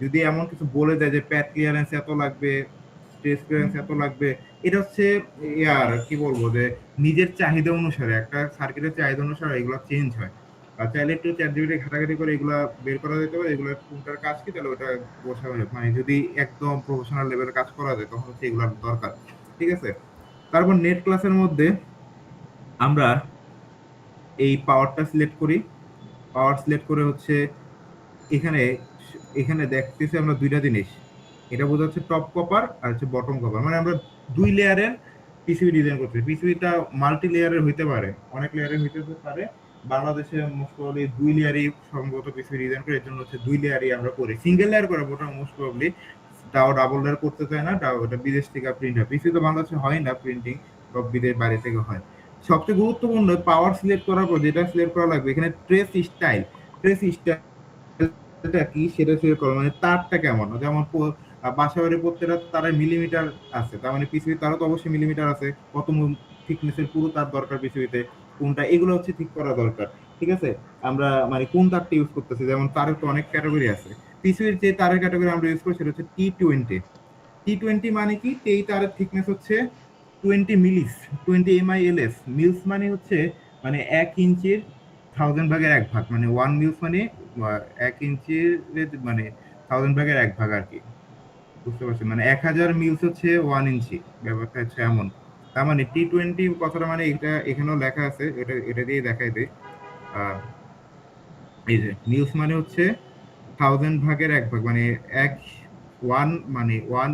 যদি এমন কিছু বলে দেয় যে প্যাড ক্লিয়ারেন্স এত লাগবে, স্টেজ ক্লিয়ারেন্স এত লাগবে, এটা হচ্ছে ইয়ার কি বলবো, যে নিজের চাহিদা অনুসারে, একটা সার্কিটের চাহিদা অনুসারে এগুলো চেঞ্জ হয়। আর চাইলে একটু চ্যাট জিপিটি ঘাটাঘাটি করে এগুলা বের করা যেতে পারে, এগুলো কোনটার কাজ কি, তাহলে ওটা বসা হয়ে, মানে যদি একদম প্রফেশনাল লেভেলের কাজ করা যায় তখন হচ্ছে এগুলোর দরকার। ঠিক আছে, তারপর নেট ক্লাসের মধ্যে আমরা এই পাওয়ারটা সিলেক্ট করি। পাওয়ার সিলেক্ট করে হচ্ছে এখানে এখানে দেখতেছি আমরা দুইটা জিনিস, এটা বোঝা যাচ্ছে টপ কপার আর হচ্ছে বটম কপার, মানে আমরা দুই লেয়ারের পিসিবি ডিজাইন করছি। পিসিবিটা মাল্টি লেয়ারের হইতে পারে, অনেক লেয়ারের হইতে পারে। বাংলাদেশে মোস্ট প্রবাবলি দুই লেয়ারই সম্ভবত পিসিবি ডিজাইন করে, এর জন্য হচ্ছে দুই লেয়ারই আমরা করি। সিঙ্গেল লেয়ার করে ওটা মোস্ট প্রবাবলি, তাও ডাবল লেয়ার করতে চায় না, তাও ওটা বিদেশ থেকে প্রিন্ট হয়। পিসিবি তো বাংলাদেশে হয় না প্রিন্টিং, সব বিদেশ বাইরে থেকে হয়। সবচেয়ে গুরুত্বপূর্ণ পাওয়ার সিলেক্ট করার পর যেটা সিলেক্ট করা লাগবে এখানে ট্রেস স্টাইল। ট্রেস স্টাইলটা কি সেটা সিলেক্ট করো, মানে তারটা কেমন, যেমন বাসাবাড়ির প্রত্যেকটা তারের মিলিমিটার আছে, তার মানে পিসিবি তারও তো অবশ্যই মিলিমিটার আছে, কত থিকনেসের পুরো তার দরকার পিসিবিতে, কোনটা, এগুলো হচ্ছে ঠিক করা দরকার। ঠিক আছে, আমরা মানে কোন তারটা ইউজ করতেছি, যেমন তারের তো অনেক ক্যাটাগরি আছে। পিসিবির যে তারের ক্যাটাগরি আমরা ইউজ করি সেটা হচ্ছে T20। T20 মানে কি, এই তারের থিকনেস হচ্ছে 20 মিলিস, 20 MILS। মিলস মানে হচ্ছে মানে 1 ইঞ্চির 1000 ভাগের 1 ভাগ, মানে 1 মিলস মানে 1 ইঞ্চির মানে 1000 ভাগের 1 ভাগ আর কি, বুঝতে পারছেন? মানে 1000 মিলস হচ্ছে 1 ইঞ্চি, ব্যাপারটা হচ্ছে এমন। তার মানে T20 কথাটা মানে এটা এখানেও লেখা আছে, এটা এটা দিয়ে দেখাই দেয়। এই যে মিলস মানে হচ্ছে 1000 ভাগের 1 ভাগ, মানে এক ওয়ান মানে ওয়ান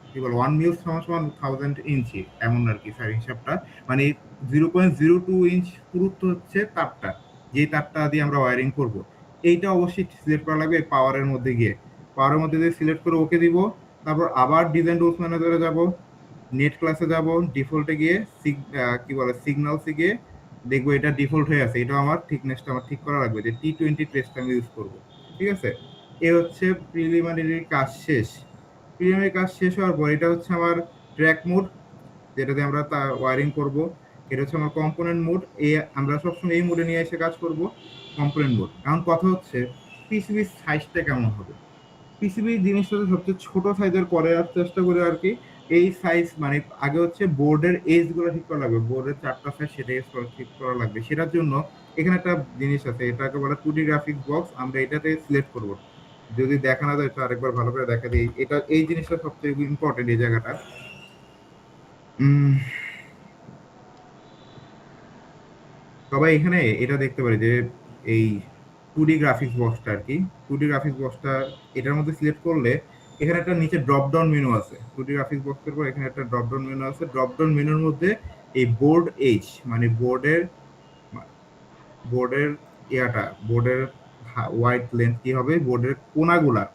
কি বল 1 মিলস সমান সমান 1000 ইঞ্চি, এমন আর কি স্যার হিসাবটা। মানে 0.02 ইঞ্চ পুরুত্ব হচ্ছে তারটা, যে তারটা দিয়ে আমরা ওয়্যারিং করব। এইটা অবশ্যই সিলেক্ট করা লাগবে পাওয়ারের মধ্যে গিয়ে। পাওয়ারের মধ্যে দিয়ে সিলেক্ট করে ওকে দিব, তারপর আবার ডিজাইন রুলস ম্যানেজারে যাব, নেট ক্লাসে যাব, ডিফল্টে গিয়ে কি বলে সিগন্যালসে গিয়ে দেখবো এটা ডিফল্ট হয়ে আছে, এটা আমার থিকনেসটা আমার ঠিক করা লাগবে, যে T20 ট্রেসটা আমি ইউজ করব। ঠিক আছে, এ হচ্ছে প্রিলিমিনারি কাজ শেষ। প্রিলিমিনারি কাজ শেষ হওয়ার পর এটা হচ্ছে আমার ট্র্যাক মোড, যেটাতে আমরা ওয়ারিং করব। এটা হচ্ছে আমার কম্পোনেন্ট মোড, এই আমরা সবসময় এই মোডে নিয়ে এসে কাজ করব, কম্পোনেন্ট মোড। এখন কথা হচ্ছে পিসিবির সাইজটা কেমন হবে। পিসিবি জিনিসটা সবচেয়ে ছোট সাইজের করার চেষ্টা করে আর কি। এই সাইজ মানে আগে হচ্ছে বোর্ডের এজ গুলো ঠিক করা লাগবে, বোর্ডের 4টা সাইজ সেটা ঠিক করা লাগবে। সেটার জন্য এখানে একটা জিনিস আছে, এটাকে বলে 2D গ্রাফিক্স বক্স। আমরা এটাতে সিলেক্ট করব, যদি দেখা না যায় তো আরেকবার ভালো করে দেখা দিই। এটা এই জিনিসটা সবচেয়ে ইম্পর্টেন্ট, এই জায়গাটা। সবাই এখানে এটা দেখতে পারে যে এই 2D গ্রাফিক্স বক্সটা আর কি, 2D গ্রাফিক্স বক্সটা এটার মধ্যে সিলেক্ট করলে এখানে একটা নিচে ড্রপ ডাউন মেনু আছে। 2D গ্রাফিক্স বক্সের পর এখানে একটা ড্রপ ডাউন মেনু আছে। ড্রপ ডাউন মেনুর মধ্যে এই বোর্ড এজ মানে বোর্ডের বোর্ডের হোয়াইট লেন্থ কি হবে, বোর্ডের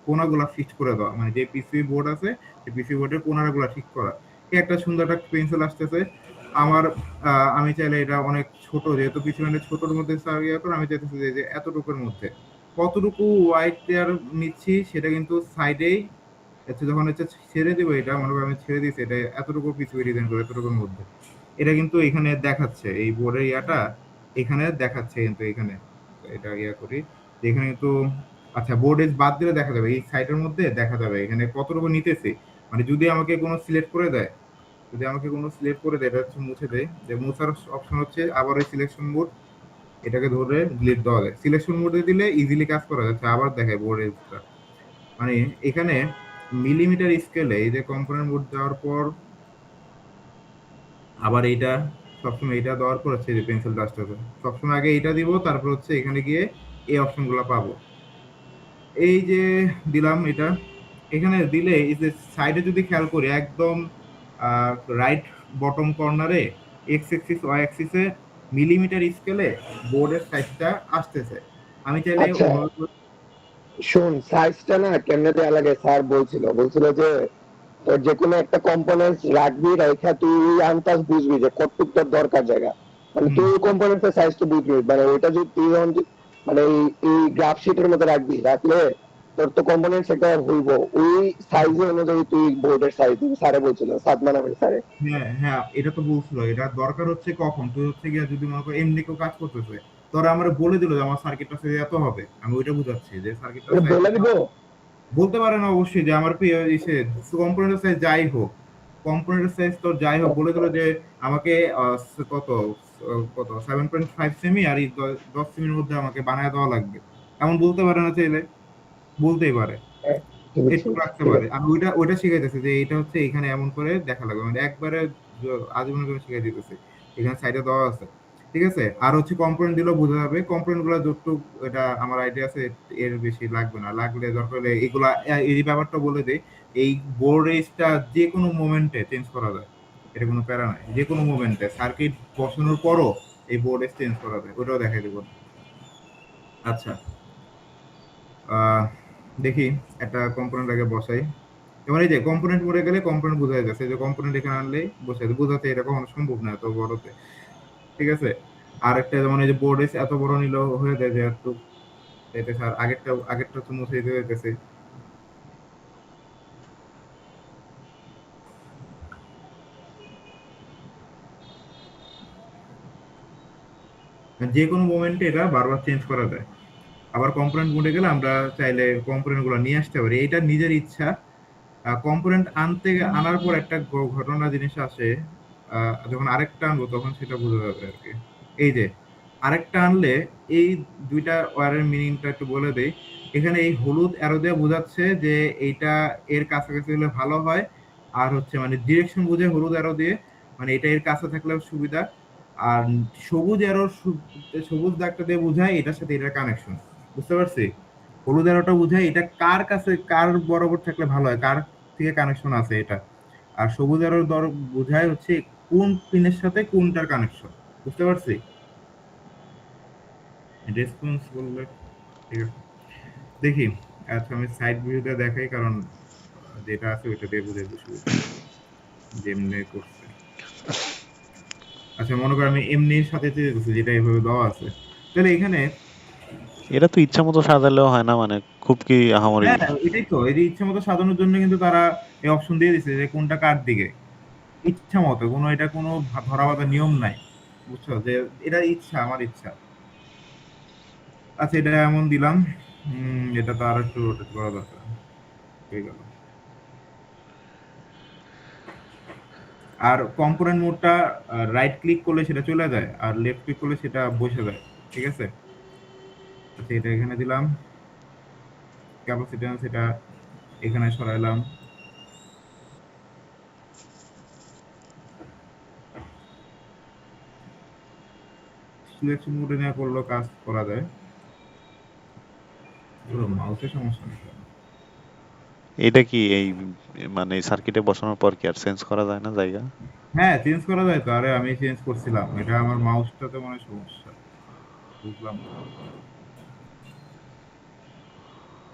কোনাগুলা ফিক্স করে দেওয়া, মানে যে পিসিবি বোর্ড আছে সেই পিসিবি বোর্ডের কোনাগুলা ঠিক করা। একটা সুন্দর একটা পেন্সিল আসতেছে আমার। আমি চাইলে এটা অনেক ছোট, যেহেতু পিছনে ছোটর মধ্যে আমি চাইতেছি যে এতটুকুর মধ্যে কতটুকু হোয়াইট লেয়ার নিচ্ছি সেটা কিন্তু সাইডেই যখন হচ্ছে ছেড়ে দেবো, এটা মনে করি আমি ছেড়ে দিচ্ছি, এটা এতটুকু পিসিবি ডিজাইন করে এতটুকুর মধ্যে এটা কিন্তু এখানে দেখাচ্ছে, এই বোর্ডের এখানে দেখাচ্ছে, কিন্তু এখানে এটা করি এখানে কিন্তু। আচ্ছা, বোর্ড এজ বাদ দিলে দেখা যাবে এই সাইডের মধ্যে দেখা যাবে এখানে কতটুকু নিতেছে। মানে যদি আমাকে কোনো সিলেক্ট করে দেয়, এটা হচ্ছে মুছে দেয়, যে মুছার অপশন হচ্ছে আবার ওই সিলেকশন মোড, এটাকে ধরে ডিলিট দেওয়া যায়। সিলেকশন মোডে দিলে ইজিলি কাজ করা যাচ্ছে। আবার দেখায় বোর্ড এজটা, মানে এখানে মিলিমিটার স্কেলে এই যে কম্পোনেন্ট মোড দেওয়ার পর আবার এইটা সবসময় এটা দেওয়ার পর হচ্ছে যে পেন্সিল ডাস্ট হবে, সবসময় আগে এইটা দিব, তারপর হচ্ছে এখানে গিয়ে এই অপশনগুলো পাবো। এই যে দিলাম এটা, এখানে দিলে এই যে সাইডে যদি খেয়াল করি একদম রাইট বটম কর্নারে এক্স অ্যাক্সিস ওয়াই অ্যাক্সিসে মিলিমিটার স্কেলে বোর্ডের সাইজটা আসতেছে। আমি চাইলে আচ্ছা শোন, সাইজটা না কেমনে দেওয়া লাগে স্যার বলছিল যে তোর যে কোনো একটা কম্পোনেন্টস রাখবি, রেখা তুই আন্দাজ বুঝবি যে কতটুক তোর দরকার জায়গা, মানে তুই কম্পোনেন্টসের সাইজটা বুঝবি, মানে ওইটা যদি তুই মানে এই গ্রাফ শিটের মধ্যে রাখলে তোর তো কম্পোনেন্টস একটা হইব ওই সাইজ অনুযায়ী তুই বোর্ডের সাইজ দিবি। স্যারে বলছিল সাদমান আহমেদ স্যারে। হ্যাঁ হ্যাঁ, এটা তো বলছিল। এটা দরকার হচ্ছে কখন, তুই হচ্ছে গিয়ে যদি মনে করো এমনি কেউ কাজ করতেছে, তোরা আমার বলে দিল যে আমার সার্কিটটা সাইজ এত হবে, আমি ওইটা বুঝাচ্ছি যে সার্কিটটা সাইজ বলে দিব বলতে পারে না অবশ্যই, যে আমার কম্পোনেন্টের সাইজ যাই হোক, কম্পোনেন্টের সাইজ তো যাই হোক বলে দিল যে আমাকে কত কত 7.5 সেমি আর 10 সেমির মধ্যে আমাকে বানায় দেওয়া লাগবে, এমন বলতে পারে না, চাইলে বলতেই পারে, একটু রাখতে পারে। আমি ওইটা শিখাইতেছি যে এটা হচ্ছে এখানে এমন করে দেখা লাগবে, মানে একবারে আজীবনের জন্য শিখাই দিতেছি। এখানে সাইডে দেওয়া আছে। ঠিক আছে। আর হচ্ছে কম্পোনেন্ট দিলেও বোঝা যাবে, কম্পোনেন্ট গুলো যতটুকু এটা আমার আইডিয়া আছে এর বেশি লাগবে না, লাগলে দরকার হলে এগুলা এই ব্যাপারটা বলে দেই, এই বোর্ড রেজটা যে কোনো মোমেন্টে চেঞ্জ করা যায়, এটা কোনো প্যারা নাই, যে কোনো মোমেন্টে সার্কিট বসানোর পরও এই বোর্ড রেজ চেঞ্জ করা যায়, ওটাও দেখাই দেবো। আচ্ছা, দেখি একটা কম্পোনেন্ট আগে বসাই। এবার এই যে কম্পোনেন্ট মোডে গেলে কম্পোনেন্ট বোঝা যাচ্ছে, যে কম্পোনেন্ট এখানে আনলে বসে বোঝাতে এটা কখনো সম্ভব না এত বড়তে, ঠিক আছে। আর একটা যেমন এই যে বোর্ড এস এত বড় নিলেও হয়ে যায় যে একটু এটা স্যার আগেরটা তো মুছে দিতে যেতেছে। যে কোনো মোমেন্টে এটা বারবার চেঞ্জ করা যায়। আবার কম্পোনেন্ট মোডে গেলে আমরা চাইলে কম্পোনেন্ট গুলো নিয়ে আসতে পারি, এটা নিজের ইচ্ছা। কম্পোনেন্ট আনার পর একটা ঘটনা জিনিস আসে, যখন আরেকটা আনবো তখন সেটা বোঝা যাবে আর কি। এই যে আরেকটা আনলে এই দুইটা ওয়ারের মিনিংটা একটু বলে দেই। এখানে এই হলুদ অ্যারো দিয়ে বোঝাচ্ছে যে এইটা এর কাছাকাছি হলে ভালো হয়, আর হচ্ছে মানে ডিরেকশন বুঝে হলুদ অ্যারো দিয়ে, মানে এটা এর কাছে থাকলে সুবিধা। আর সবুজ অ্যারো, সবুজ দাগটা দিয়ে বোঝায় এটার সাথে এটার কানেকশন, বুঝতে পারছি। হলুদ অ্যারোটা বোঝায় এটা কার কাছে, কার বরাবর থাকলে ভালো হয়, কার থেকে কানেকশন আছে এটা। আর সবুজ অ্যারোর দর বোঝায় হচ্ছে কোন পিনের সাথে কোনটার কানেকশন, বুঝতে পারছি। রেসপন্স বললে ঠিক আছে, দেখি। আচ্ছা আমি সাইড ভিউটা দেখাই, কারণ যেটা আছে ওইটা দিয়ে বুঝাইতে সুবিধা যেমনি করছে। আচ্ছা মনে করো আমি এমনির সাথে দিতেছি যেটা এইভাবে দেওয়া আছে, তাহলে এখানে এটা তো ইচ্ছা মতো সাজালেও হয় না, মানে খুব কি আহামরি। হ্যাঁ এটাই তো, এই যে ইচ্ছা মতো সাজানোর জন্য কিন্তু তারা এই অপশন দিয়ে দিচ্ছে যে কোনটা কার দিকে, ইচ্ছা মতো, কোনো এটা কোনো ধরা বাঁধা নিয়ম নাই, বুঝছো, যে এটা ইচ্ছা, আমার ইচ্ছা। আচ্ছা এটা এমন দিলাম, এটা তো আর একটু রোটেট করা দরকার, হয়ে গেল। আর কম্পোনেন্ট মোডটা রাইট ক্লিক করলে সেটা চলে যায়, আর লেফট ক্লিক করলে সেটা বসে যায়, ঠিক আছে। আচ্ছা এটা এখানে দিলাম, ক্যাপাসিট্যান্স এটা এখানে সরাইলাম। সিলেকশন মোডে না করলেও কাজ করা যায়, মাউসের সমস্যা নেই। এটা কি এই মানে সার্কিটে বসানোর পর কি আর চেঞ্জ করা যায় না জায়গা? হ্যাঁ চেঞ্জ করা যায় তো, আরে আমি চেঞ্জ করছিলাম, এটা আমার মাউসটাতে মনে হয় সমস্যা, বুঝলাম না।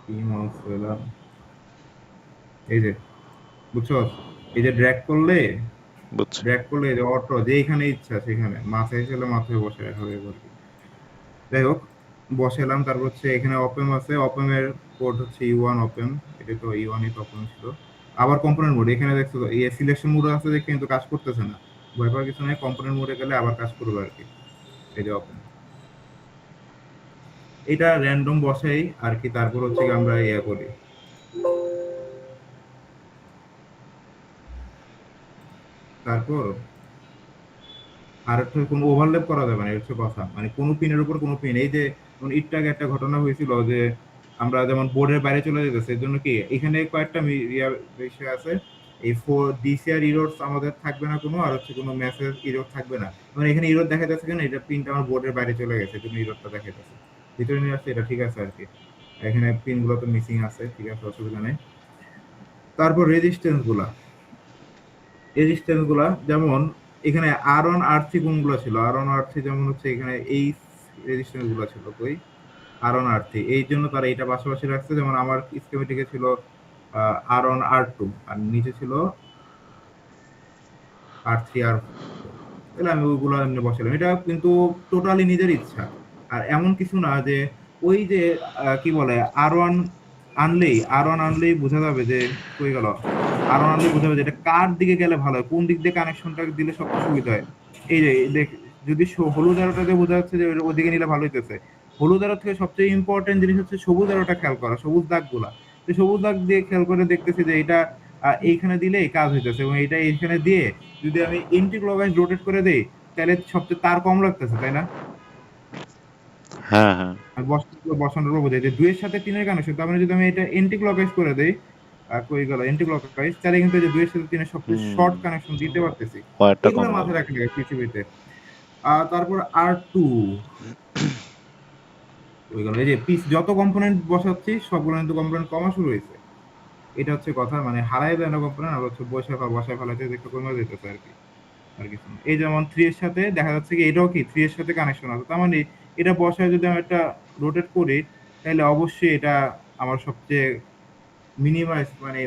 কি মাউস পেলাম, এই যে, বুঝছো, এই যে বুঝছি। ড্র্যাগ করলে এই যে অটো যেখানে ইচ্ছা সেখানে মাথায় হিসেবে মাথায় বসে হবে আর কি। যাই হোক, বসালাম, তারপর হচ্ছে এখানে ওপেন আছে, ওপেন এর কোড হচ্ছে ইউ1 ওপেন, এটা তো ইউ1ই তো ওপেন ছিল। আবার কম্পোনেন্ট মোড এখানে দেখছো তো, এই সিলেকশন মোড আছে যে কিন্তু কাজ করতেছে না, ভয় পাওয়ার কিছু নাই, কম্পোনেন্ট মোডে গেলে আবার কাজ করবে আর কি। এই যে ওপেন, এটা র্যান্ডম বসাই আর কি, তারপর হচ্ছে কি আমরা ইয়া করি, তারপর আর একটা কোনো ওভারল্যাপ করা যাবে না, এটা হচ্ছে কথা, মানে কোনো পিনের উপর কোনো পিন, এই যে যেমন একটু আগে একটা ঘটনা হয়েছিল যে আমরা যেমন বোর্ডের বাইরে চলে যেতেছে, এর জন্য কি এখানে কয়েকটা বিষয় আছে, এই ডিসিআর ইরোডস আমাদের থাকবে না কোনো, আর হচ্ছে কোনো মেসেজ ইরোড থাকবে না, মানে এখানে ইরোড দেখা যাচ্ছে কেন, এটা পিনটা আমার বোর্ডের বাইরে চলে গেছে, এজন্য ইরোডটা দেখা যাচ্ছে, ভিতরে নিয়ে আসছে, এটা ঠিক আছে আর কি। এখানে পিন গুলো তো মিসিং আছে, ঠিক আছে, অসুবিধা নেই। তারপর রেজিস্ট্যান্স গুলা যেমন এখানে R1 R3 কোনগুলো ছিল, R1 R3 যেমন হচ্ছে এখানে এই রেজিস্ট্যান্স গুলো ছিল কই, R1 R3, এই জন্য তারা এটা পাশাপাশি রাখছে, যেমন আমার স্কিমেটিকে ছিল R1 R2 আর নিচে ছিল R3 R4, তাহলে আমি ওইগুলো এমনি বসালাম, এটা কিন্তু টোটালি নিজের ইচ্ছা। আর এমন কিছু না যে ওই যে কি বলে আর ওয়ান আনলেই বোঝা যাবে যে কই গেল, আর ওয়ান আনলেই বোঝা যাবে যে এটা কার দিকে গেলে ভালো হয়, কোন দিক দিয়ে কানেকশনটা দিলে সবচেয়ে সুবিধা হয়। এই যে দেখ, যদি হলুদ অ্যারোটা দিয়ে বোঝা যাচ্ছে যে ওদিকে নিলে ভালো হইতেছে, হলুদ অ্যারো থেকে সবচেয়ে ইম্পর্টেন্ট জিনিস হচ্ছে সবুজ অ্যারোটা খেয়াল করা, সবুজ দাগগুলা। তো সবুজ দাগ দিয়ে খেয়াল করে দেখতেছি যে এটা এইখানে দিলেই কাজ হইতেছে, এবং এটা এইখানে দিয়ে যদি আমি এন্টি ক্লকওয়াইজ রোটেট করে দেই তাহলে সবচেয়ে তার কম লাগতেছে, তাই না। হ্যাঁ, হ্যাঁ। আর বসানোর পর বোঝাই যে 2 এর সাথে 3 এর কানেকশন, তার মানে যদি আমি এটা এন্টি ক্লকওয়াইজ করে দেই, কই গেল এন্টি ক্লকওয়াইজ, তাহলে কিন্তু এই যে 2 এর সাথে 3 এর সবচেয়ে হুম, শর্ট কানেকশন দিতে পারতেছি। ওয়ারটা এগুলো কম মাথায় লাগবে। রাখতে হবে পৃথিবীতে। তারপর R2 ওইগুলো এই যে পিস যত কম্পোনেন্ট বসাচ্ছি সবগুলো কিন্তু কম্পোনেন্ট কমা শুরু হয়েছে। এটা হচ্ছে কথা, মানে হারাই যায় না কম্পোনেন্ট, আর হচ্ছে বসায় ফেলাতে একটু কমে যেতেছে আর কি, আর কিছু না। এই যেমন 3 এর সাথে দেখা যাচ্ছে কি এটাও কি 3 এর সাথে কানেকশন আছে, তার মানে এটা বসায় যদি আমি একটা রোটেট করি তাহলে অবশ্যই এটা আমার সবচেয়ে মিনিমাইজ মানে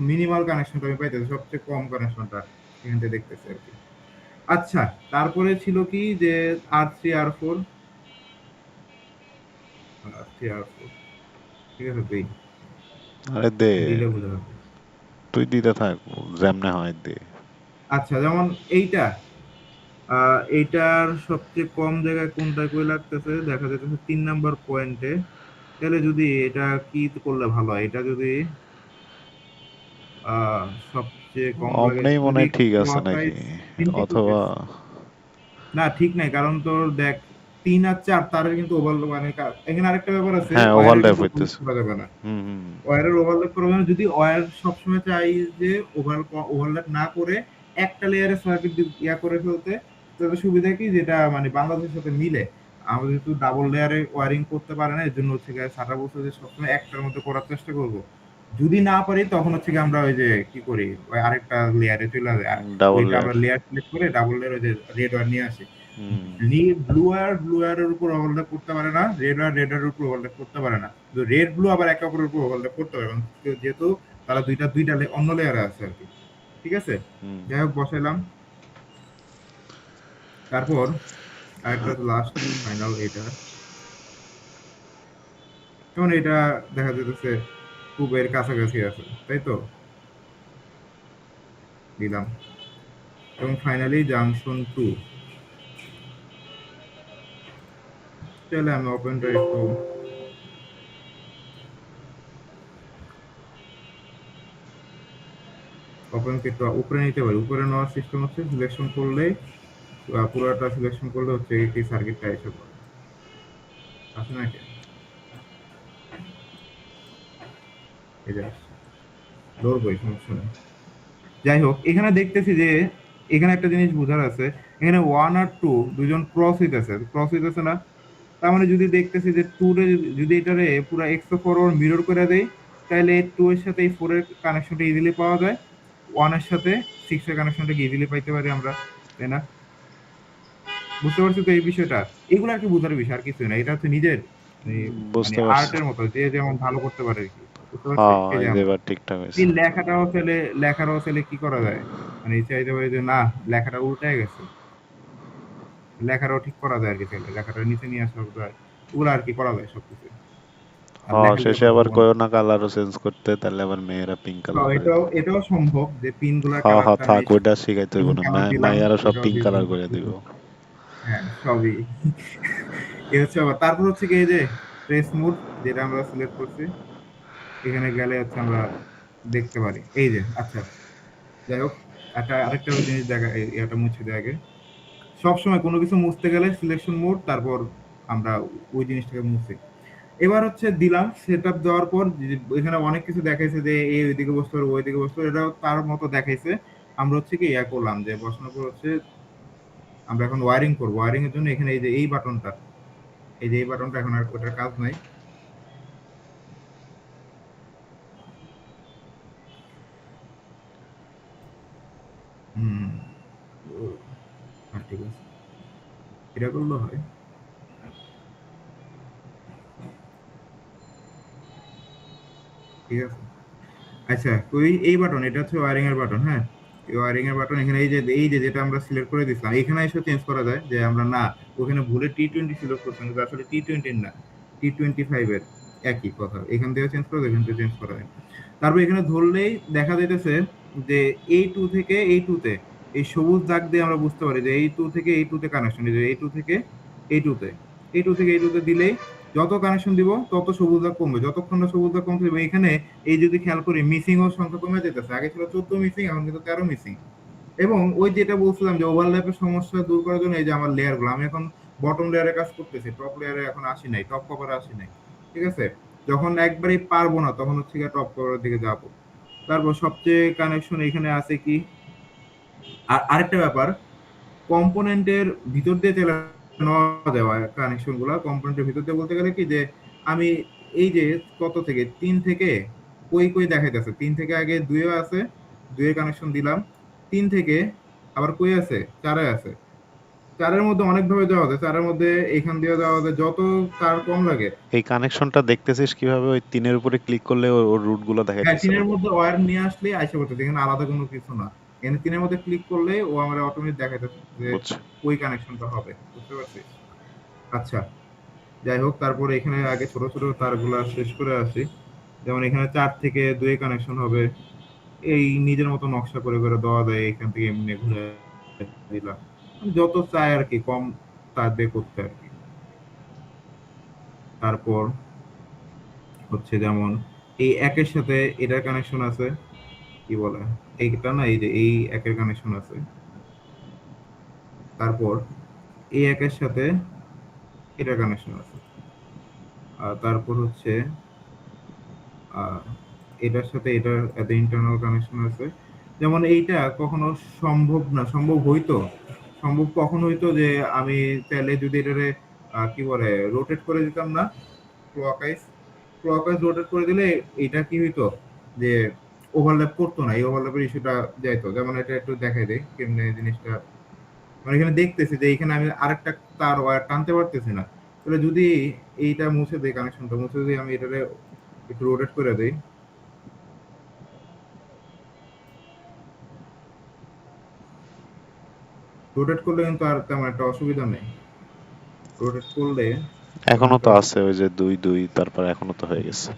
মিনিমাল কানেকশনটা আমি পাইতেছি, সবচেয়ে কম কানেকশনটা এখান থেকে দেখতেছি আর কি। আচ্ছা, তারপরে ছিল কি যে R3 R4 R3 R4 ঠিক আছে, আরে দে, দিলে বোঝা যাবে। তুই দিতে থাক, যেমনে হয় দে। আচ্ছা, যেমন এইটা এইটার সবচেয়ে কম জায়গায় কোনটা কই লাগতেছে দেখা যাচ্ছে 3 নাম্বার পয়েন্টে। তাহলে যদি এটা কি করলে ভালো হয়, এটা যদি সবচেয়ে কম লাগে অমনেই মনে যদি হয় ঠিক আছে ক্লকওয়াইজ নাকি, 3টে অথবা প্রসেস। না ঠিক নাই, কারণ তোর দেখ 3 আর 4 তারের কিন্তু ওভারলোড মানে এখানে আরেকটা ব্যাপার আছে, হ্যাঁ ওয়্যারের ওভারল্যাপ কিন্তু ওভারলোড হইতেছে। করা যাবে না। হুম হুম ওয়্যারের ওভারল্যাপ করা যাবে না, যদি ওয়্যার সবসময় চাই যে ওভারল্যাপ না করে একটা লেয়ারে সার্কিট ইয়া করে ফেলতে, তাহলে সুবিধা কি যেটা মানে বাংলাদেশের সাথে মিলে। আমরা যেহেতু ডাবল লেয়ারে ওয়্যারিং করতে পারে না, এর জন্য হচ্ছে গিয়ে সারা বছর যে সবসময় একটার মধ্যে করার চেষ্টা করব। যদি না পারি তখন হচ্ছে কি আমরা ওই যে কি করি, ওই আরেকটা লেয়ারে চলে যায়, ডাবল ওইটা লেয়ার। আমরা লেয়ার সিলেক্ট করে ডাবল লেয়ার ওই যে রেড ওয়্যার নিয়ে আসি। হুম ব্লু ওয়্যারের উপর ওভারল্যাপ করতে পারে না, রেড ওয়্যারের উপর ওভারল্যাপ করতে পারে না। তো রেড ব্লু আবার একে অপরের উপর ওভারল্যাপ করতে পারে, কারণ যেহেতু তারা দুইটা অন্য লেয়ারে আছে আর কি। ঠিক আছে, হুম। যাই হোক বসাইলাম। তারপর আরেকটা লাস্ট ফাইনাল এটা, যেমন এটা দেখা যেতেছে খুব এর কাছাকাছি আছে, তাই তো দিলাম। এবং ফাইনালি জাংশন 2, তাহলে আমি ওপেনটা একটু ওপেনকে একটু উপরে নিতে পারি। উপরে নেওয়ার সিস্টেম হচ্ছে সিলেকশন করলেই পুরোটা সিলেকশন করলে হচ্ছে এই সার্কিটটা এসে পড়ে, আছে নাকি এই যে আসছে, ধরবো এই সমস্যা নেই। যাই হোক, এখানে দেখতেছি যে এখানে একটা জিনিস বোঝার আছে, এখানে 1 আর 2 দুজন ক্রস হইতেছে না। তার মানে যদি দেখতেছি যে 2 রে যদি এটারে পুরো এক্সো ফরওয়ার্ড মিরর করে দেই, তাহলে 2 এর সাথে এই 4 এর কানেকশনটা ইজিলি পাওয়া যায়, 1 এর সাথে 6 এর কানেকশনটা ইজিলি পাইতে পারি আমরা, তাই না? বুঝতে পারছি তো এই বিষয়টা, এগুলো আর কি বোঝার বিষয়, আর কিছু না। এটা হচ্ছে নিজের মানে বুঝতে পারছি। আর্টের মতো, যে যেমন ভালো করতে পারে আর কি। বুঝতে পারছি, হ্যাঁ এই যে এই যে আমরা এবার ঠিকঠাক হয়েছে। এই লেখাটাও চাইলে কি করা যায়, মানে চাইতে পারি যে না লেখাটা উল্টায় গেছে, লেখাটাও ঠিক করা যায় আর কি, চাইলে লেখাটা নিচে নিয়ে আসা যায়, ওগুলো আর কি করা যায় সবকিছু। আর হ্যাঁ লেখার শেষে কথা আবার বলবো না। কয়ও না কালারও চেঞ্জ করতে, তাহলে আবার মেয়েরা পিঙ্ক কালার করে এটাও দিবে। এটাও সম্ভব যে পিন গুলার হ্যাঁ হ্যাঁ কালারটা আমি থাক, ওইটা শিখাইতে হইব পিঙ্ক না, কালার দিলাম, মাইয়ারা সব ওইটাও পিঙ্ক দিয়ে কালার দিলাম। করে দিব। হ্যাঁ সবই এ হচ্ছে আবার। তারপর হচ্ছে কি এই যে ট্রেস মোড যেটা আমরা সিলেক্ট করছি, এখানে গেলে হচ্ছে আমরা দেখতে পারি এই যে। আচ্ছা, যাই হোক, আরেকটা জিনিস দেখা, এটা মুছে দেয় আগে। সবসময় কোনো কিছু মুছতে গেলে সিলেকশন মোড, তারপর আমরা ওই জিনিসটাকে মুছি। এবার হচ্ছে দিলাম সেট আপ দেওয়ার পর এখানে অনেক কিছু দেখাইছে যে এই ওইদিকে বসতে পারবো ওইদিকে বসতে পারবো, এটাও তার মতো দেখাইছে। আমরা হচ্ছে কি ইয়া করলাম যে বসানোর পর হচ্ছে আমরা এখন ওয়ারিং করবো। ওয়ারিং এর জন্য এখানে এই যে এই বাটনটা, এই যে এই বাটনটা এখন আর ওটার কাজ নাই। হুম, হ্যাঁ ঠিক আছে, এটা করলেও হয়। ঠিক আছে, আচ্ছা ওই এই বাটন, এটা হচ্ছে ওয়ারিং এর বাটন। হ্যাঁ, এই ওয়ারিং এর বাটন এখানে এই যে যেটা আমরা সিলেক্ট করে দিচ্ছিলাম, এখানে এসে চেঞ্জ করা যায় যে আমরা না ওখানে ভুলে T20 সিলেক্ট করতাম, কিন্তু আসলে T20 না, T25 এর একই কথা, এখান থেকে চেঞ্জ করা যায়, এখান থেকে চেঞ্জ করা যায়। তারপর এখানে ধরলেই দেখা যাইতেছে যে এই টু থেকে এই টুতে, এই সবুজ দাগ দিয়ে আমরা বুঝতে পারি যে এই টু থেকে এই টুতে কানেকশন, এই যে এই টু থেকে এই টুতে, এই টু থেকে এই টুতে দিলেই যত কানেকশন দিব তত সবুজ দাগ কমবে, যতক্ষণ না সবুজ দাগ কমতে হবে। এখানে এই যদি খেয়াল করি মিসিং এর সংখ্যা কমে যেতেছে, আগে ছিল 14 মিসিং, এখন কিন্তু 13 মিসিং। এবং ওই যেটা বলছিলাম যে ওভারল্যাপের সমস্যা দূর করার জন্য এই যে আমার লেয়ার গুলো, আমি এখন বটম লেয়ারে কাজ করতেছি, টপ লেয়ারে এখন আসি নাই, টপ কভারে আসি নাই। ঠিক আছে, যখন একবারেই পারবো না তখন হচ্ছে গিয়ে টপ কভারের দিকে যাবো। তারপর সবচেয়ে কানেকশন এখানে আছে কি, আর আরেকটা ব্যাপার, কম্পোনেন্টের ভিতর দিয়ে চালা নেওয়া দেওয়া কানেকশন গুলা কম্পোনেন্টের ভিতর দিয়ে বলতে গেলে কি যে আমি এই যে কত থেকে 3 থেকে কই দেখাইতেছে 3 থেকে আগে 2 এ আছে 2 এর কানেকশন দিলাম 3 থেকে আবার কই আছে 4 এ আছে 4 এর মধ্যে অনেক ভাবে দেওয়া যায় 4 এর মধ্যে এইখান দিয়ে দেওয়া যায় যত তার কম লাগে। এই কানেকশনটা দেখতেছিস কিভাবে? ওই 3 এর উপরে ক্লিক করলে ওর রুট গুলো হ্যাঁ দেখাইতেছে। 3 এর মধ্যে ওয়্যার নিয়ে আসলে আইসা পড়তেছে এখানে আলাদা কোনো কিছু না। এখানে 3 এর মধ্যে ক্লিক করলে ও আমরা অটোমেটিক দেখাইতেছে যে বুঝছি। ওই কানেকশনটা হবে। বুঝতে পারছিস? আচ্ছা যাই হোক তারপরে এখানে আগে ছোট ছোট তারগুলা শেষ করে আসি। যেমন এখানে 4 থেকে 2 এ কানেকশন হবে। এই নিজের মতো নকশা করে দেওয়া যায় এখান থেকে এমনি ঘুরে দিলাম। যত চাই আর কি কম তার দিয়ে করতে আর কি। তারপর হচ্ছে যেমন এই একের সাথে এটার কানেকশন আছে কি বলে এইটা না এই যে এই একের কানেকশন আছে। তারপর এই একের সাথে এটার কানেকশন আছে। আর তারপর হচ্ছে আহ এটার সাথে এটার এত ইন্টারনাল কানেকশন আছে। যেমন এইটা কখনো সম্ভব না সম্ভব হইতো সম্ভব কখন হইতো যে আমি চাইলে যদি এটারে কি বলে রোটেট করে দিতাম না ক্লকওয়াইজ রোটেট করে দিলে এটা কি হইতো যে ওভারল্যাপ করতো না এই ওভারল্যাপের ইস্যুটা যাইতো। যেমন এটা একটু দেখাই দেই কেমনে জিনিসটা মানে এখানে দেখতেছি যে এখানে আমি আরেকটা তার ওয়্যার টানতে পারতেছি না। তাহলে যদি এইটা মুছে দেই কানেকশনটা মুছে যদি আমি এটারে একটু রোটেট করে দেই রোটেট করলে কিন্তু আর তেমন একটা অসুবিধা নেই। রোটেট করলে তেমন এখনো একটা তো আছে ওই যে 2 তারপর এখনো তো হয়ে গেছে।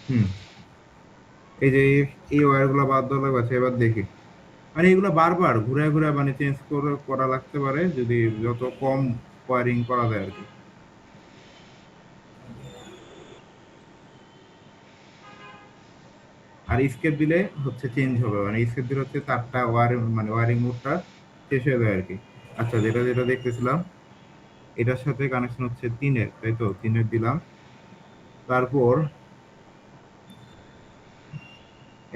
হুম এই যে এই ওয়্যার গুলা বাদ দেওয়া লাগবে। আচ্ছা, এবার দেখি মানে এগুলো বারবার ঘুরে ঘুরে মানে চেঞ্জ করে করা লাগতে পারে যদি যত কম ওয়্যারিং করা যায় আর কি। আর স্কেপ দিলে হচ্ছে চেঞ্জ হবে মানে স্কেপ দিলে হচ্ছে তারটা ওয়্যারিং মানে ওয়্যারিং মোডটা শেষ হয়ে যায় আর কি। আচ্ছা যেটা যেটা দেখতেছিলাম এটার সাথে কানেকশন হচ্ছে 3 এর তাই তো 3 এর দিলাম। তারপর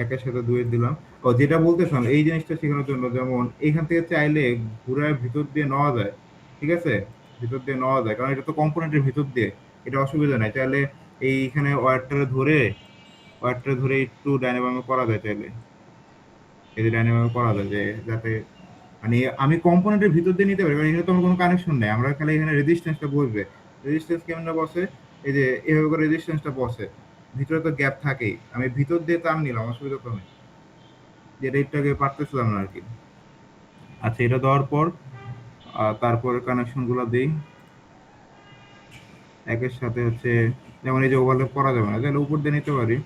একের সাথে 2 এর দিলাম। ও যেটা বলতেছিলাম এই জিনিসটা শেখানোর জন্য যেমন এখান থেকে চাইলে ঘুরায় ভিতর দিয়ে নেওয়া যায়। ঠিক আছে? ভিতর দিয়ে নেওয়া যায় কারণ এটা তো কম্পোনেন্টের ভিতর দিয়ে এটা অসুবিধা নাই। চাইলে এইখানে ওয়্যারটা ধরে একটু ডাইনে বামে করা যায় চাইলে। এই যে ডাইনে বামে করা যায় যে যাতে মানে আমি কম্পোনেন্টের ভিতর দিয়ে নিতে পারি কারণ এখানে তো আমার কোনো কানেকশন নেই। আমরা খালি এখানে রেজিস্ট্যান্সটা বসবে। রেজিস্ট্যান্স কেমনে বসে? এই যে এভাবে করে রেজিস্ট্যান্সটা বসে। ভিতরে তো গ্যাপ থাকেই। আমি ভিতর দিয়ে তার নিলাম অসুবিধা তো নেই। যেটা একটু আগে পারতেছিলাম না আরকি। আচ্ছা এটা দেওয়ার পর তারপরে কানেকশন গুলা দেই। একের সাথে হচ্ছে যেমন এই যে ওভারল্যাপ করা যাবে না তাহলে উপর দিয়ে নিতে পারি।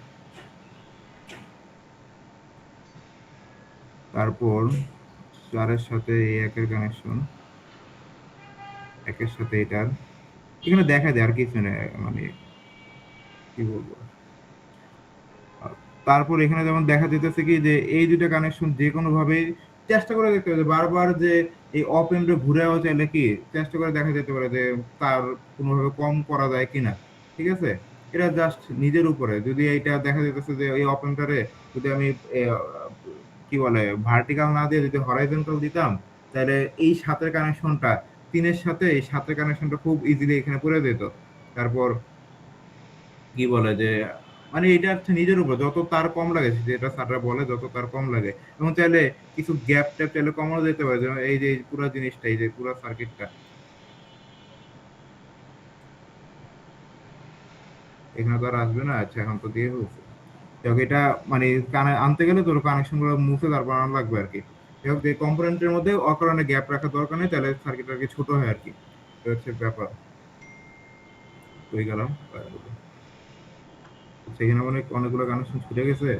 তারপর 4 এর সাথে এই একের কানেকশন একের সাথে এটার এখানে দেখা যায় আর কিছু নেই মানে কি বলবো। তারপর এখানে যেমন দেখা যেতেছে কি যে এই দুইটা কানেকশন যে কোনো ভাবে চেষ্টা করে দেখতে হবে যে বারবার যে এই অপ এন্ডে ঘুরেও চাইলে কি চেষ্টা করে দেখা যেতে পারে যে তার কোনোভাবে কম করা যায় কিনা। ঠিক আছে? এটা জাস্ট নিজের উপরে যদি এইটা দেখা যেতেছে যে এই অপ এন্ডারে যদি আমি কি বলে ভার্টিক্যাল না দিয়ে যদি হরাইজন্টাল দিতাম তাহলে এই সাতের কানেকশনটা 3 এর সাথে এই সাতের কানেকশনটা খুব ইজিলি এখানে পড়ে যেত। তারপর কি বলে যে মানে এটা হচ্ছে নিজের উপর যত তার কম লাগে যেটা স্যাররা বলে যত তার কম লাগে এবং চাইলে কিছু গ্যাপ ট্যাপ চাইলে কমানো যেতে পারে যেমন এই যে এই পুরো জিনিসটা এই যে পুরো সার্কিটটা এখানে তো আর আসবে না। আচ্ছা এখন তো দিয়ে হয়েছে যাই হোক এটা মানে কানে আনতে গেলে তোর কানেকশন গুলো মুছে তারপর আনা লাগবে আর কি। যাই হোক যে কম্পোনেন্টের মধ্যে অকারণে গ্যাপ রাখা দরকার নেই তাহলে সার্কিট আর কি ছোট হয় আর কি। এটা হচ্ছে ব্যাপার। হয়ে গেলাম সেখানে অনেকগুলো কানেকশন ছুটে গেছে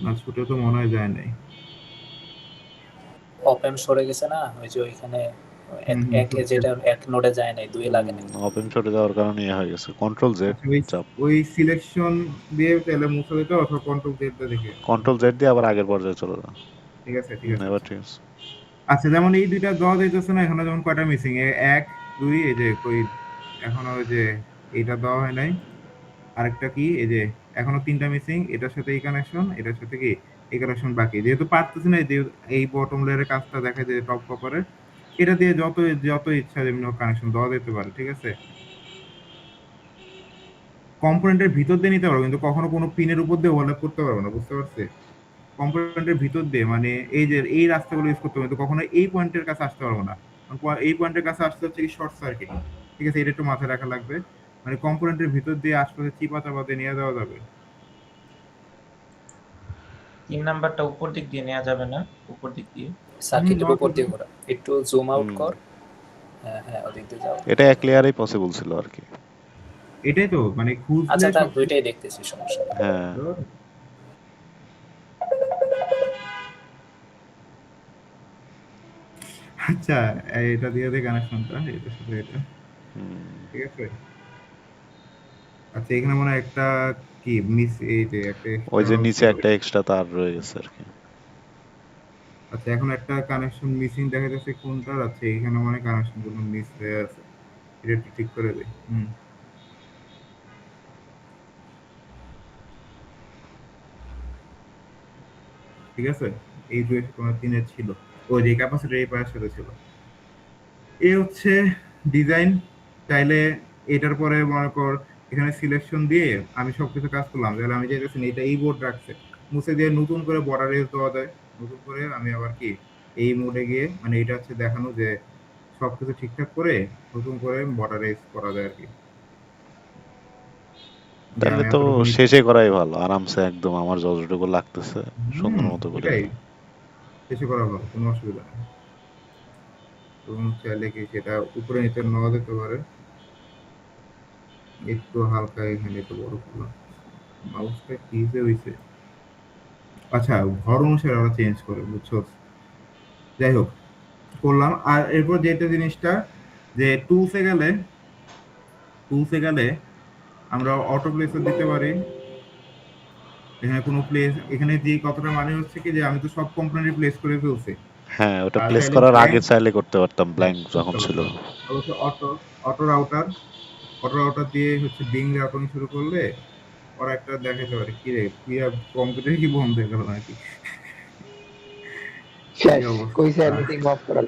না ছুটে তো মনে হয় যায় নাই। ওপেন সরে গেছে না ওই যে ওইখানে একে সত্যি। যেটা এক নোডে যায় নাই 2 এ লাগে নাই। ওপেন সরে যাওয়ার কারণে ইয়ে হয়ে গেছে। কন্ট্রোল জেড আচ্ছা ওই চাপ। ওই সিলেকশন দিয়ে তাহলে মুছে দিতে অথবা কন্ট্রোল জেড দিয়ে দেখে। কন্ট্রোল জেড দিয়ে আবার আগের পর্যায়ে চলে যাও। ঠিক আছে ঠিক আছে এবার আচ্ছা। ঠিক আছে। আচ্ছা যেমন এই দুইটা দেওয়া যাইতেছে না, এখানে যেমন কয়টা মিসিং, 1 2, এই যে কই এখনো ওই যে এইটা দেওয়া হয় নাই, আরেকটা কি এই যে এখনো 3টা মিসিং, এটার সাথে এই কানেকশন, এটার সাথে কি এই কানেকশন বাকি, যেহেতু পারতেছি না এই যে এই বটম লেয়ারের কাজটা দেখা যায় টপ কপারে, এটা দিয়ে যত যত ইচ্ছা যেমন কানেকশন দেওয়া যেতে পারে, ঠিক আছে। কম্পোনেন্টের ভিতর দিয়ে নিতে পারবো, কিন্তু কখনো কোনো পিনের উপর দিয়ে ওভারল্যাপ করতে পারবো না, বুঝতে পারছি। কম্পোনেন্টের ভিতর দিয়ে মানে এই যে এই রাস্তাগুলো ইউজ করতে হবে, কিন্তু কখনো এই পয়েন্টের কাছে আসতে পারবো না, কারণ এই পয়েন্টের কাছে আসতে হচ্ছে কি শর্ট সার্কিট, ঠিক আছে, এটা একটু মাথায় রাখা লাগবে। মানে কম্পোনেন্টের ভিতর দিয়ে আশপাশে চিপা চাপা দিয়ে নিয়ে যাওয়া যাবে। 3 নাম্বারটা উপর দিক দিয়ে নেওয়া যাবে না, উপর দিক দিয়ে সার্কিটের যাওয়া উপর দিয়ে যাবে। ঘোরা, একটু জুম আউট হুম, কর। হ্যাঁ হ্যাঁ, ওদিক দিয়ে যাও। এটা এক লেয়ারেই পসিবল ছিল আর কি। এটাই তো মানে খুঁজলে আচ্ছা থাক, সব দুইটাই দেখতেছি, সমস্যা নেই। হ্যাঁ, আচ্ছা এটা দিয়ে দে কানেকশনটা, এটার সাথে এটা, হুম, ঠিক আছে। আচ্ছা এখানে মনে হয় একটা কি মিস, এই যে একটা ওই এক্সট্রা যে নিচে ছিল। একটা এক্সট্রা তার রয়ে গেছে আর কি। আচ্ছা এখন একটা কানেকশন মিসিং দেখা যাচ্ছে কোনটার, আছে এখানে মানে কানেকশন গুলো মিস হয়ে আছে, এটা একটু ঠিক করে দে। ঠিক আছে, এই দুই তোমার 3-এর ছিল, ওই যে ক্যাপাসিটর এই পায়ের সাথে ছিল। এই হচ্ছে ডিজাইন। চাইলে এটার পরে মনে কর এখানে সিলেকশন দিয়ে আমি সবকিছু কাজ করলাম, তাহলে আমি চাইতেছি না এটা এই বোর্ড রাখছে, মুছে দিয়ে নতুন করে বর্ডার রেজ দেওয়া যায়, নতুন করে আমি আবার কি এই মোডে গিয়ে মানে এটা হচ্ছে দেখানো যে সবকিছু ঠিকঠাক করে নতুন করে বর্ডার রেজ করা যায় আর কি, যে তাহলে আমি তো এতটুকু শেষে করাই ভালো, আরামসে একদম আমার যতটুকু লাগতেছে সুন্দর হুম মতো করে এটাই দিলাম। শেষে করা ভালো, কোনো অসুবিধা নেই। তুমি চাইলে কি সেটা উপরে নিতে নেওয়া যেতে পারে, একটু হালকা এখানে একটু বড় করলাম, মাউসটা কি যে হইছে। আচ্ছা ঘর অনুসারে ওরা চেঞ্জ করে, বুঝছো। যাই হোক করলাম, আর এরপর যেটা জিনিসটা যে টুলসে গেলে আমরা অটো প্লেসও দিতে পারি। এখানে কোনো প্লেস, এখানে যে কতটা মানে হচ্ছে কি যে আমি তো সব কম্পোনেন্ট প্লেস করে ফেলছি, হ্যাঁ, ওটা আর প্লেস চাইলে করার আগে ব্ল্যাঙ্ক, চাইলে করতে পারতাম, হ্যাঁ ব্ল্যাঙ্ক যখন করতে ছিল। পারতাম। অবশ্য অটো রাউটার দিয়ে হচ্ছে বিং রাউটিং শুরু করলে ওরা একটা দেখাতে পারে কি রে তুই কম্পিউটার কি বন্ধ হয়ে গেল নাকি, এই শেষ কইছে অবস্থা। মিটিং অফ করার,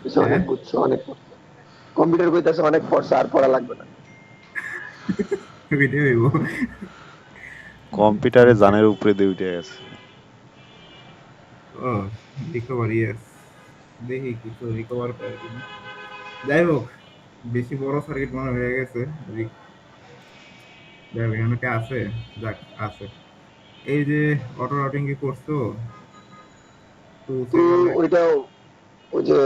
কিছু হ্যাঁ অনেক বুঝছো, অনেক পড়ছো। কম্পিউটার কইতাছে অনেক পড়ছো, আর পড়া লাগবে না। এটাই হইব। কম্পিউটারে জানের উপরে দিয়ে উঠে গেছে। ও রিকভার, ইয়েস, দেখি কিছু রিকভার পাই কিনা। যাই হোক বেশি বড় সার্কিট মনে হয়ে গেছে। যাই হোক, এখানে কি আছে, যাক আছে। এই যে অটো রাউটিং কি করছো, তো তো সেখানে ওইটা, ওই যে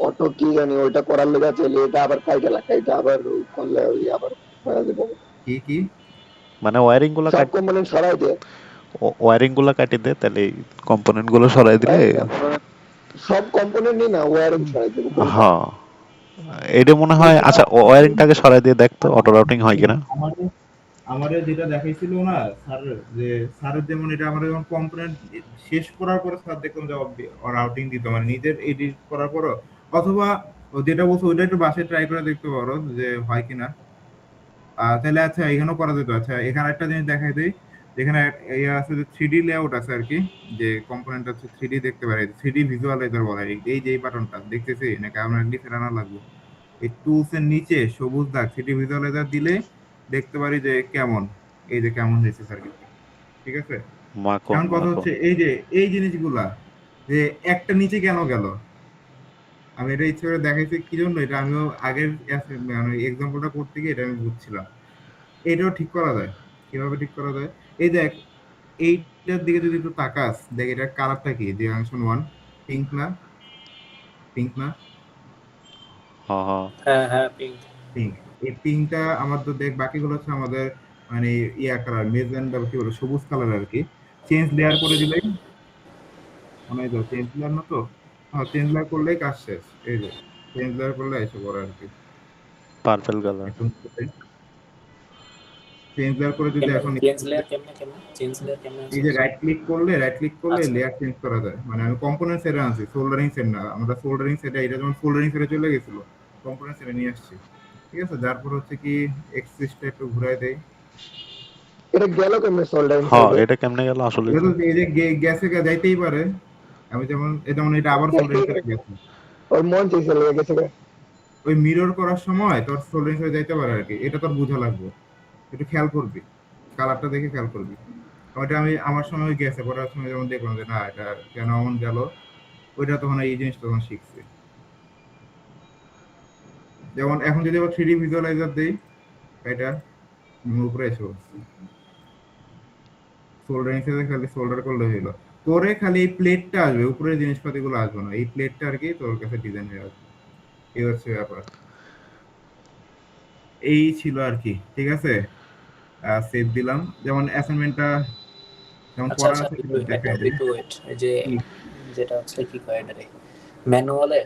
অটো কি জানি ওইটা করার লেগে চাইলে এটা আবার কাইটা লাগে, এটা আবার করলে ওই আবার হয়ে যাবে। কি কি মানে ওয়ারিং গুলা সব কাট, কম্পোনেন্ট সরাই দিয়ে, ওয়ারিং গুলা কাটি দে, তাহলে কম্পোনেন্ট গুলো সরাই দিলে। সব কম্পোনেন্টই না, ওয়ারিং সরাই দেবো কোনটা। হ্যাঁ, এটা মনে হয়। এটা আচ্ছা, ওয়ারিংটাকে সরাই দিয়ে দেখতো অটো রাউটিং হয় কিনা। আমাদের আমাদের যেটা দেখাইছিল না স্যার, যে স্যারের যেমন এটা আমরা যখন কম্পোনেন্ট শেষ করার পরে স্যার দেখলাম যে রাউটিং দিত মানে নিজের এডিট করার পরও, অথবা ও যেটা বলছো ওইটা একটু বাসায় ট্রাই করে দেখতে পারো যে হয় কিনা। তাহলে আচ্ছা এখানেও করা যেত। আচ্ছা এখানে একটা জিনিস দেখাই দিই, যেখানে ইয়ে আছে যে 3D লেআউট আছে আর কি, যে কম্পোনেন্ট আছে 3D দেখতে পারে, 3D ভিজুয়ালাইজার বলে এই যে এই বাটনটা দেখতেছি নাকি আমরা লিখে আনা লাগবে। এই টুলস এর নিচে সবুজ দাগ 3D ভিজুয়ালাইজার দিলে দেখতে পারি যে কেমন, এই যে কেমন হয়েছে সার্কিটটা, ঠিক আছে। মাখন এখন কথা মাখন। হচ্ছে এই যে এই জিনিসগুলা যে একটা নিচে কেন গেল, আমি এটা ইচ্ছে করে দেখাইছি কি জন্য, এটা আমিও আগের মানে এক্সাম্পলটা করতে গিয়ে এটা আমি বুঝছিলাম। এটাও ঠিক করা যায়, কিভাবে ঠিক করা যায়, এই দেখ এইটার দিকে যদি একটু তাকাস দেখ এটার কালারটা কি, যে জাংশন 1 পিঙ্ক না, পিঙ্ক না, হ্যাঁ হ্যাঁ, হ্যাঁ হ্যাঁ, পিঙ্ক। পিঙ্ক। এই পিঙ্কটা আমার তো দেখ বাকিগুলো হচ্ছে আমাদের মানে ইয়া কালার মেজেন্ডা কি বলে সবুজ কালার আর কি। চেঞ্জ লেয়ার করে দিলেই মনে হয়, চেঞ্জ লেয়ার না তো, হ্যাঁ চেঞ্জ লেয়ার করলেই কাজ শেষ। এই যে চেঞ্জ লেয়ার করলে এসে পড়ে আর কি। Purple colour. এখন চেঞ্জ লেয়ার করে যদি এখন চেঞ্জ লেয়ার কেমনে এই যে রাইট ক্লিক করলে আচ্ছা। লেয়ার চেঞ্জ করা যায়। মানে আমি কম্পোনেন্ট সেটে আনছি, সোল্ডারিং সেট না। আমরা সোল্ডারিং সেটে, এটা যেমন সোল্ডারিং সেটে চলে গেছিল, কম্পোনেন্ট সেটে নিয়ে আসছি। ঠিক আছে, তারপর হচ্ছে কি এক্সিসটা একটু ঘুরাই দেই। এটা গেল কেমনে সোল্ডারিং হ্যাঁ, সাইডে? এটা কেমনে গেল আসলে এটা তো? তো এই যে গ্যাসে যাইতেই পারে। আমি যেমন এটা আবার সোল্ডারিং সেটে গেছে। ওর মন চাইছে লেগে গেছে গা। ওই মিরর করার সময় তোর সোল্ডারিং সেটে যাইতে পারে আর কি। এটা তোর বোঝা লাগবে, একটু খেয়াল করবি, কালারটা দেখে খেয়াল করবি। ওইটা আমি আমার সময় গেছে, পড়ার সময় যেমন দেখলাম যে না এটা কেন এমন গেল, ওইটা তখন এই জিনিসটা তখন শিখছি। যেমন এখন যদি আবার 3D ভিজুয়ালাইজার দেই, এটা উপরে এসে বসছে। সোল্ডারিং থেকে খালি সোল্ডার করলে হইলো, করে খালি এই প্লেটটা আসবে, উপরের জিনিসপাতিগুলো আসবে না। এই প্লেটটা আর কি তোর কাছে ডিজাইন হয়ে আসবে। এই হচ্ছে ব্যাপার। এই ছিল আর কি। ঠিক আছে, সেভ দিলাম। যেমন অ্যাসাইনমেন্টটা যেমন আচ্ছা করা আচ্ছা, আছে বিটু সেটা দেখাই দেই। বিটু ওয়েট, এই যে যেটা হচ্ছে কি কয় এটারে, ম্যানুয়ালে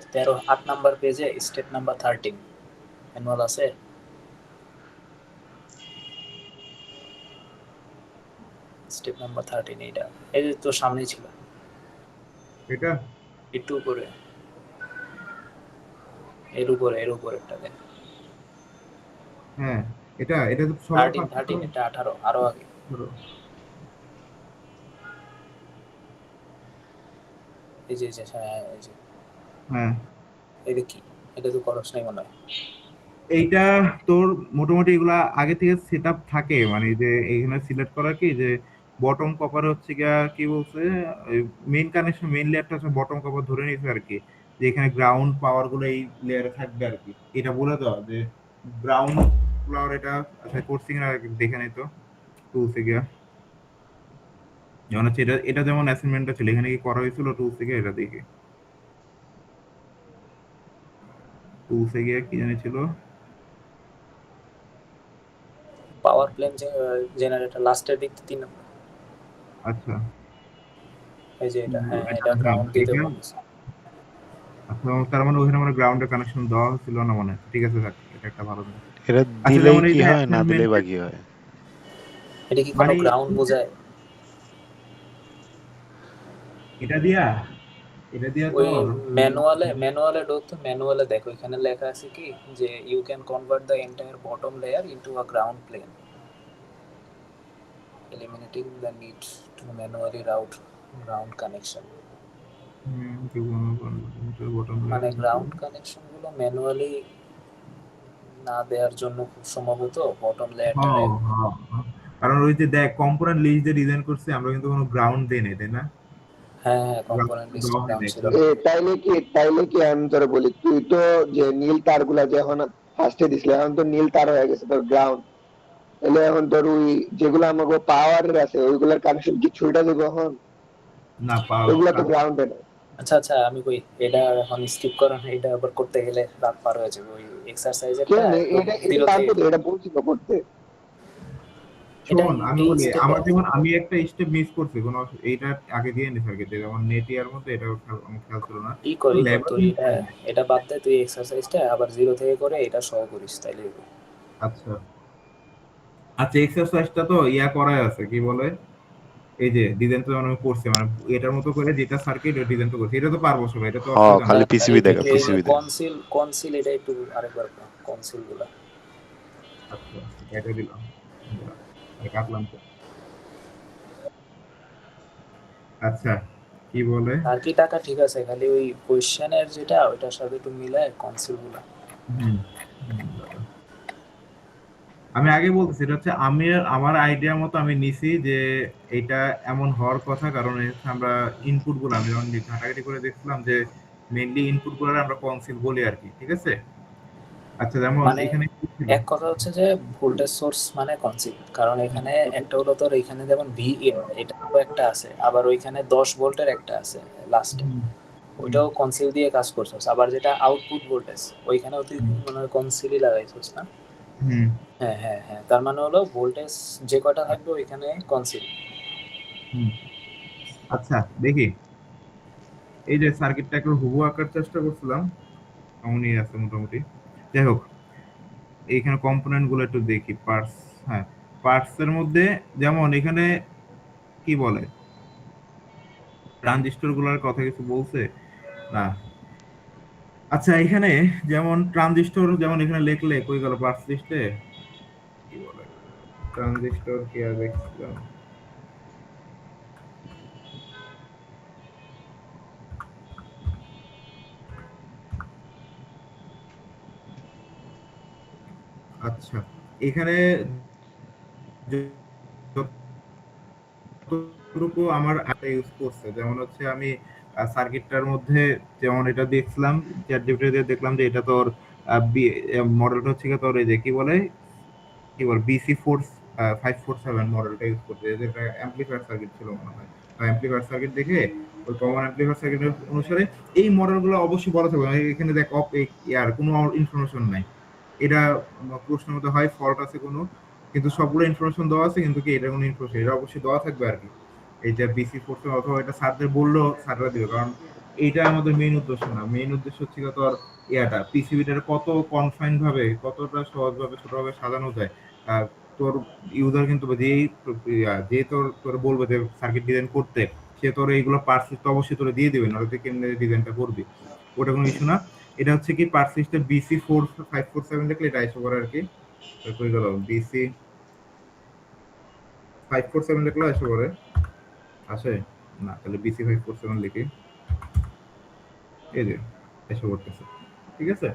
8 নাম্বার পেজে স্টেপ নাম্বার 13 ম্যানুয়াল আছে। স্টেপ নাম্বার 13 এইটা, এই যে তোর সামনেই ছিল, এটা একটু উপরে, এর উপরেরটা দেখ। হ্যাঁ, এটা এটা তো সবার 13 ফার্স্টে তো এটা 18 আরো আগে। ধরো। এই যে হ্যাঁ, এই যে হ্যাঁ, এটা কি, এটা তো করস নাই মনে হয়। এইটা তোর মোটামুটি এগুলা আগে থেকে সেট আপ থাকে। মানে যে এইখানে সিলেক্ট করা কি যে বটম কভার হচ্ছে গিয়া কি বলছে, মেইন কানেকশন মেইন লেয়ারটা হচ্ছে বটম কভার ধরে নিছে আর কি, যে এখানে গ্রাউন্ড পাওয়ার গুলো এই লেয়ারে থাকবে আর কি। এটা বলে দাও যে গ্রাউন্ড ফ্লোর এটা। আচ্ছা করছি কিনা দেখে নাই তো টুলসে গিয়া। যেমন হচ্ছে এটা এটা যেমন অ্যাসাইনমেন্টটা ছিল, এখানে কি করা হয়েছিল টুলসে গিয়ে, এটা দেখে টুলসে গিয়ে কি জানি ছিল। পাওয়ার প্লেন জেনারেটর লাস্টের দিক 3 নাম্বার, আচ্ছা এই যে এটা, হ্যাঁ এটা এটা গ্রাউন্ড দিতে এটা বলছে। আচ্ছা, তার মানে ওখানে মানে গ্রাউন্ডের কানেকশন দেওয়া ছিল না মনে হয়। ঠিক আছে থাক, এটা একটা ভালো জিনিস। এটা আচ্ছা দিলেই যেমন কি এইটা হয়, না দিলেই অ্যাসাইনমেন্টে বা কি হয়? এটা কি কোনো মানে গ্রাউন্ড বোঝায়? এটা দিয়া এটা দিয়া ওই তোর ম্যানুয়ালে ম্যানুয়ালে দেখো, এখানে লেখা আছে কি যে you can convert the entire bottom layer into a ground plane, eliminating the need to manually route ground connection। মানে গ্রাউন্ড কানেকশন গুলো ম্যানুয়ালি না দেওয়ার জন্য খুব সম্ভবত বটম লেয়ারটারে। কারণ ওই যে দেখ কম্পোনেন্ট লিস্ট যে ডিজাইন করছে আমরা কিন্তু কোনো গ্রাউন্ড দেই নাই, তাই না? হ্যাঁ কম্পোনেন্ট লিস্ট দেওয়া হয় গ্রাউন্ড নাই। ছিল। তাইলে কি আমি তোরে বলি, তুই তো যে নীল তারগুলা যে এখন ফার্স্টে দিছিলি, এখন তো নীল তার হয়ে গেছে তোর গ্রাউন্ড। তাহলে এখন তোর ওই যেগুলো আমাকে পাওয়ারের আছে ওইগুলার কানেকশন কি ছুইটা দেবো এখন? না ওইগুলা তো গ্রাউন্ডে না। আচ্ছা আচ্ছা, আমি কই এটা এখন স্কিপ করেন, এটা আবার করতে গেলে রাত পার হয়ে যাবে। ওই এক্সারসাইজেরটা কেন একদম এটা এটা জিরো পারবো থেকে, তো, এটা বলছিল করতে। এটা শোন আমি এই বলি, স্টেপে আমার যেমন আমি একটা স্টেপ মিস করছি, কোনো এইটা আগে দিয়ে নি স্যারকে, যেমন নেটিয়ার মধ্যে এটা আমার খেয়াল ছিল না। ই কর লেবার তুই এটা বাদ দে, তুই এক্সারসাইজটা আবার জিরো থেকে করে এটা সহ করিস তাইলে হবে। আচ্ছা আচ্ছা, এক্সারসাইজটা তো ইয়া করাই আছে, কি বলে এই যে ডিজাইন তো আমি করছি, মানে এটার মতো করে যেটা সার্কিট ডিজাইন তো করছি, এটা তো পারবো সবাই, এটা তো হ্যাঁ, অসুবিধা না। খালি পিসিবি দেখা, এই যে পিসিবি দেখা। কনসিল এটা একটু আরেকবার কনসিল গুলা। আচ্ছা এটা দিলাম, কাটলাম তো। আচ্ছা কি বলে, আর কি টাকা ঠিক আছে, খালি ওই কোশ্চেনের যেটা ওইটার সাথে একটু মিলায় কনসিল গুলা। হুম, আমি আগে বলতেছি এটা হচ্ছে আমি আমার আইডিয়া মতো আমি নিছি যে এটা এমন হওয়ার কথা, কারণ হচ্ছে আমরা ইনপুট গুলো আমি যখন ঘাটাঘাটি করে দেখছিলাম যে মেইনলি ইনপুট গুলো আমরা কনসিল বলি আর কি। ঠিক আছে, আচ্ছা যেমন মানে এখানে কি ছিল? এক কথা হচ্ছে যে ভোল্টেজ সোর্স মানে কনসিল, কারণ এখানে একটা হলো তোর এখানে যেমন ভি ইন এটা একটা আছে, আবার ওইখানে 10 ভোল্টের একটা আছে লাস্টে, ওইটাও কনসিল দিয়ে কাজ করছস। আবার যেটা আউটপুট ভোল্টেজ ওইখানেও তুই মনে হয় কনসিলই লাগাইছস না? হুম হ্যাঁ হ্যাঁ হ্যাঁ, তার মানে হলো ভোল্টেজ যে কয়টা থাকবে ওইখানে কনসিল। হুম। আচ্ছা দেখি, এই যে সার্কিটটা একটু হুবহু আঁকার চেষ্টা করছিলাম, এমনই আছে মোটামুটি। যাই হোক, এইখানে কম্পোনেন্ট গুলো একটু দেখি, পার্টস। হ্যাঁ, পার্টসের মধ্যে যেমন এখানে কি বলে ট্রানজিস্টর গুলার কথা কিছু বলছে না। আচ্ছা এখানে যেমন ট্রানজিস্টর যেমন এখানে লেখলে কই গেল পার্টস লিস্টে কি বলে ট্রানজিস্টর কি আর দেখছিলাম আচ্ছা এখানে যতটুকু আমার ইউজ করছে যেমন হচ্ছে আমি সার্কিটটার মধ্যে যেমন এটা দেখছিলাম চ্যাট জিপিটি দিয়ে দেখলাম যে এটা তোর মডেলটা হচ্ছে কি তোর এই যে কি বল BC4547 মডেলটা ইউজ করতে যেটা অ্যাম্পলিফায়ার সার্কিট ছিল মনে হয় অ্যাম্পলিফায়ার সার্কিট দেখে ওই কমন অ্যাম্পলিফায়ার সার্কিট অনুসারে এই মডেলগুলো অবশ্যই বলা থাকবে এখানে দেখ অফ ইয়ার কোনো ইনফরমেশন নাই এটা প্রশ্নের মধ্যে হয় ফল্ট আছে কোনো কিন্তু সবগুলো ইনফরমেশন দেওয়া আছে কিন্তু কি এটা কোনো ইনফরমেশন এটা অবশ্যই দেওয়া থাকবে আর কি এইটা BC47 অথবা এটা স্যারদের বললেও স্যাররা দিবে কারণ এইটা আমাদের মেইন উদ্দেশ্য না মেইন উদ্দেশ্য হচ্ছে তোর ইয়াটা পিসিবিটার কত কনফাইন ভাবে কতটা সহজভাবে ছোটভাবে সাজানো যায় তোর ইউজার কিন্তু যে তোর বলবে যে সার্কিট ডিজাইন করতে সে তোর এইগুলো পার্টস লিস্ট অবশ্যই তোরে দিয়ে দিবে নাহলে তুই কেমনে ডিজাইনটা করবি ওটা কোনো ইস্যু না এটা হচ্ছে কি পার্টস লিস্টের BC4547 দেখলে এটা আইসো করে আর কি কই গেল BC547 দেখলে আইসো করে আসে না তাহলে BC547 লিখি এই যে এসে করতেছে ঠিক আছে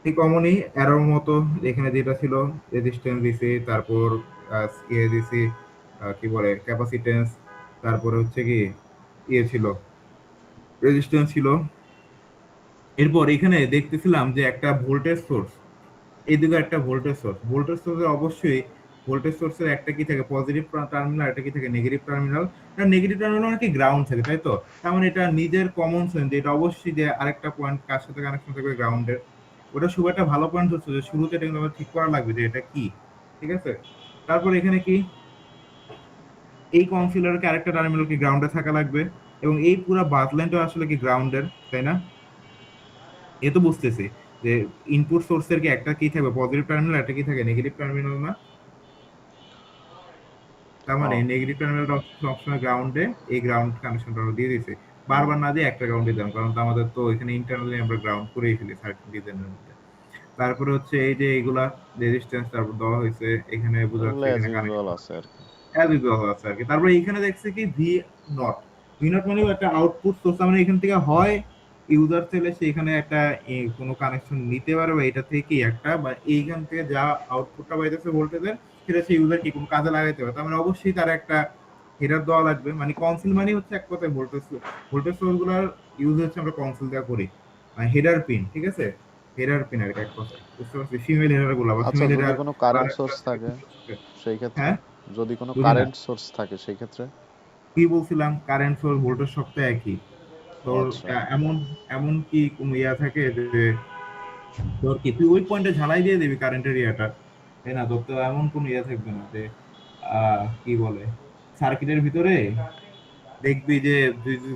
ঠিক কমনই এরর মতো এখানে যেটা ছিল রেজিস্ট্যান্স দিছি তারপর দিছি কি বলে ক্যাপাসিটেন্স তারপরে হচ্ছে কি ছিল রেজিস্ট্যান্স ছিল এরপর এখানে দেখতেছিলাম যে একটা ভোল্টেজ সোর্স এইদিকে একটা ভোল্টেজ সোর্সের অবশ্যই ভোল্টেজ সোর্সের একটা কি থাকে পজিটিভ টার্মিনাল একটা কি থাকে নেগেটিভ টার্মিনাল নেগেটিভ টার্মিনাল কি গ্রাউন্ড থাকে তাই তো তার মানে এটা নিজের কমন সেন্স এটা অবশ্যই যে আরেকটা পয়েন্ট কার সাথে কানেকশন থাকবে গ্রাউন্ডের ওটা খুব একটা ভালো পয়েন্ট হচ্ছে যে শুরুতে এটা কিন্তু ঠিক করা লাগবে যে এটা কি ঠিক আছে তারপর এখানে কি এই কনসিলার ক্যারেক্টার টার্মিনাল কি গ্রাউন্ডে থাকা লাগবে এবং এই পুরো বাসলাইনটা আসলে কি গ্রাউন্ডের তাই না এ তো বুঝতেছি যে ইনপুট সোর্সের কি একটা কি থাকবে পজিটিভ টার্মিনাল একটা কি থাকে নেগেটিভ টার্মিনাল না তার মানে নেগেটিভ টার্মিনালটা সবসময় গ্রাউন্ডে এই গ্রাউন্ড কানেকশনটা দিয়ে দিয়েছে বারবার না দিয়ে একটা গ্রাউন্ডে দিলাম কারণ তো আমাদের তো এখানে ইন্টারনালি আমরা গ্রাউন্ড করেই ফেলি সার্কিট ডিজাইনের মধ্যে তারপরে হচ্ছে এই যে এইগুলা রেজিস্ট্যান্স তারপর দেওয়া হয়েছে এখানে বোঝা যাচ্ছে এখানে কানেকশন আছে আর কি আছে আর কি তারপরে এখানে দেখছে কি ভি নট মানে একটা আউটপুট সোর্স আমরা এখান থেকে হয় ইউজার চাইলে সেখানে একটা কোনো কানেকশন নিতে পারে বা এটা থেকে একটা বা এইখান থেকে যা আউটপুটটা পাইতেছে ভোল্টেজের সেটা সেই ইউজার কি কোনো কাজে লাগাইতে পারে তার মানে অবশ্যই তার একটা হেডার দেওয়া লাগবে মানে কনসিল মানে হচ্ছে এক কথায় ভোল্টেজ সোর্স গুলার ইউজ হচ্ছে আমরা কনসিল দেওয়া করি মানে হেডার পিন ঠিক আছে হেডার পিন আর এক কথায় বুঝতে পারছি ফিমেল হেডার গুলো বা আচ্ছা ফিমেল যদি হেডার কোনো কারেন্ট সোর্স থাকে সেই ক্ষেত্রে হ্যাঁ যদি কোনো বুঝি না। কারেন্ট সোর্স থাকে সেই ক্ষেত্রে কি বলছিলাম কারেন্ট সোর্স ভোল্টেজ সবটা একই তোর আচ্ছা এমন কি কোন ইয়া থাকে যে তোর কি তুই ওই পয়েন্টে ঝালাই দিয়ে দিবি কারেন্টের ইয়াটা তাই না তোর তো এমন কোন ইয়া থাকবে না যে কি বলে সার্কিটের ভিতরে দেখবি যে